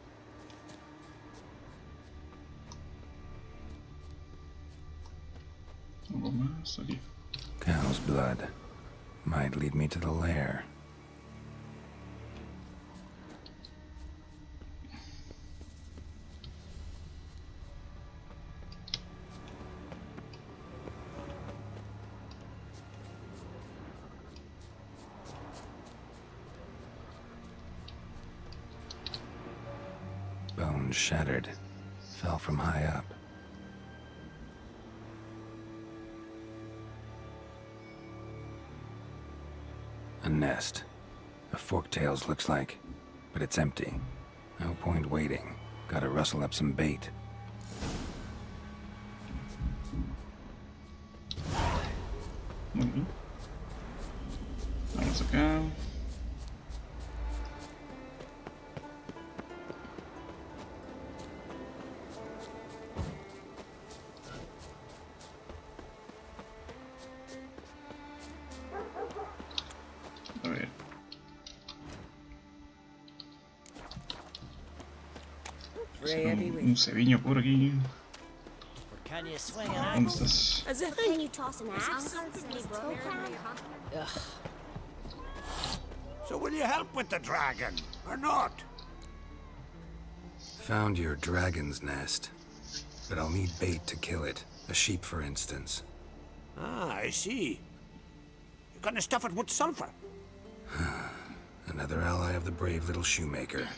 Algo más aquí. Cow's blood. Might lead me to the lair. Bones shattered. Fell from high up. A nest. A forktails looks like, but it's empty. No point waiting. Gotta rustle up some bait. Muy bien. Vamos acá. A ver. Un ceviño por aquí. ¿Dónde estás? Can you toss an axe? So will you help with the dragon, or not? Found your dragon's nest, but I'll need bait to kill it. A sheep, for instance. Ah, I see. You're gonna stuff it with sulfur. Another ally of the brave little shoemaker.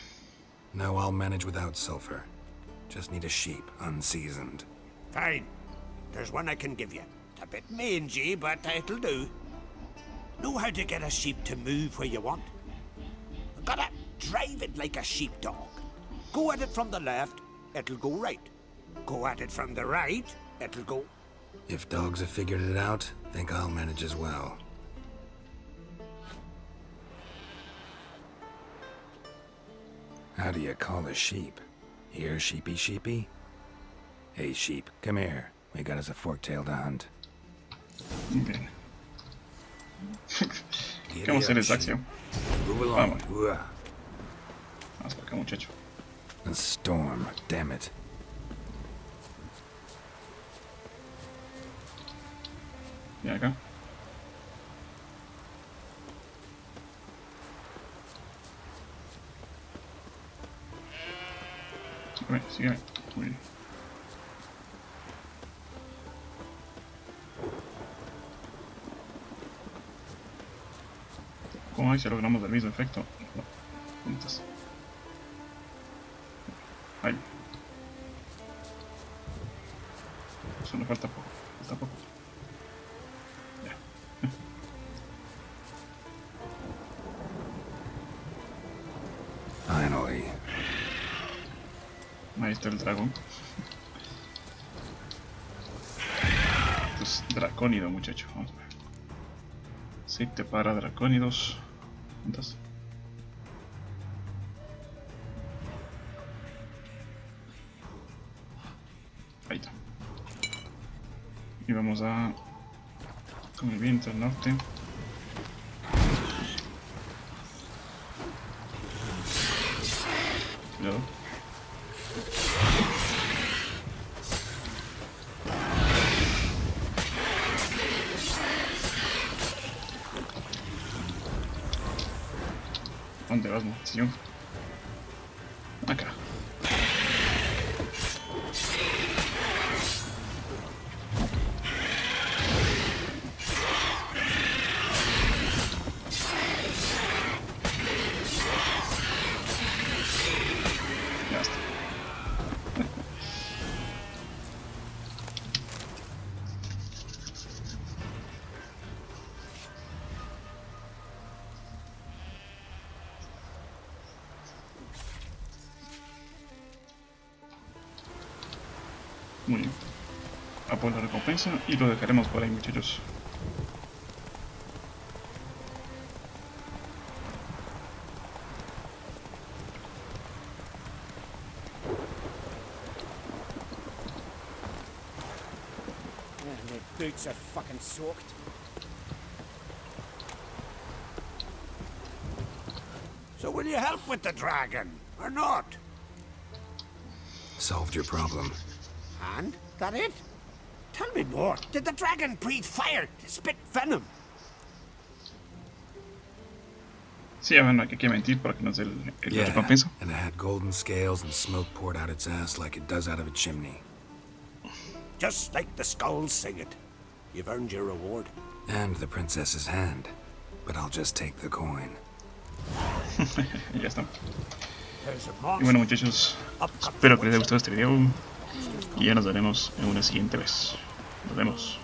No, I'll manage without sulfur. Just need a sheep, unseasoned. Fine. There's one I can give you. It's a bit mangy, but it'll do. Know how to get a sheep to move where you want. You gotta drive it like a sheepdog. Go at it from the left, it'll go right. Go at it from the right, it'll go... If dogs have figured it out, think I'll manage as well. How do you call a sheep? Here, sheepy sheepy? Hey sheep, come here. We got us a fork-tailed hunt. Bien. ¿Qué vamos a hacer exacto? Vamos. Vamos para acá, muchacho. A storm, damn it. Y acá. Sígueme, sígueme. Muy bien. ¿Cómo hay si logramos el mismo efecto? No, juntas. Ahí. Solo falta poco. Falta poco. Ya. Finally. Ahí está el dragón. Esto es dracónido, muchacho. Vamos a ver. Aceite para dracónidos. ¿Cuántas? Ahí está. Y vamos a... con el viento al norte. Cuidado. ¿Dónde vas, señor? Acá. Ya está. Muy bien. A por la recompensa y lo dejaremos por ahí, muchachos. My boots are fucking soaked. So will you help with the dragon, or not? Solved your problem. And? That it? Tell me more. Did the dragon breathe fire, spit venom? Sí, bueno, hay que mentir para que nos dé la recompensa. And it had golden scales and smoke poured out its ass like it does out of a chimney. Just like the skulls sing it. You've earned your reward. And the princess's hand. But I'll just take the coin. Y ya está. Y bueno, muchachos, espero que les haya gustado este video. Y ya nos veremos en una siguiente vez. Nos vemos.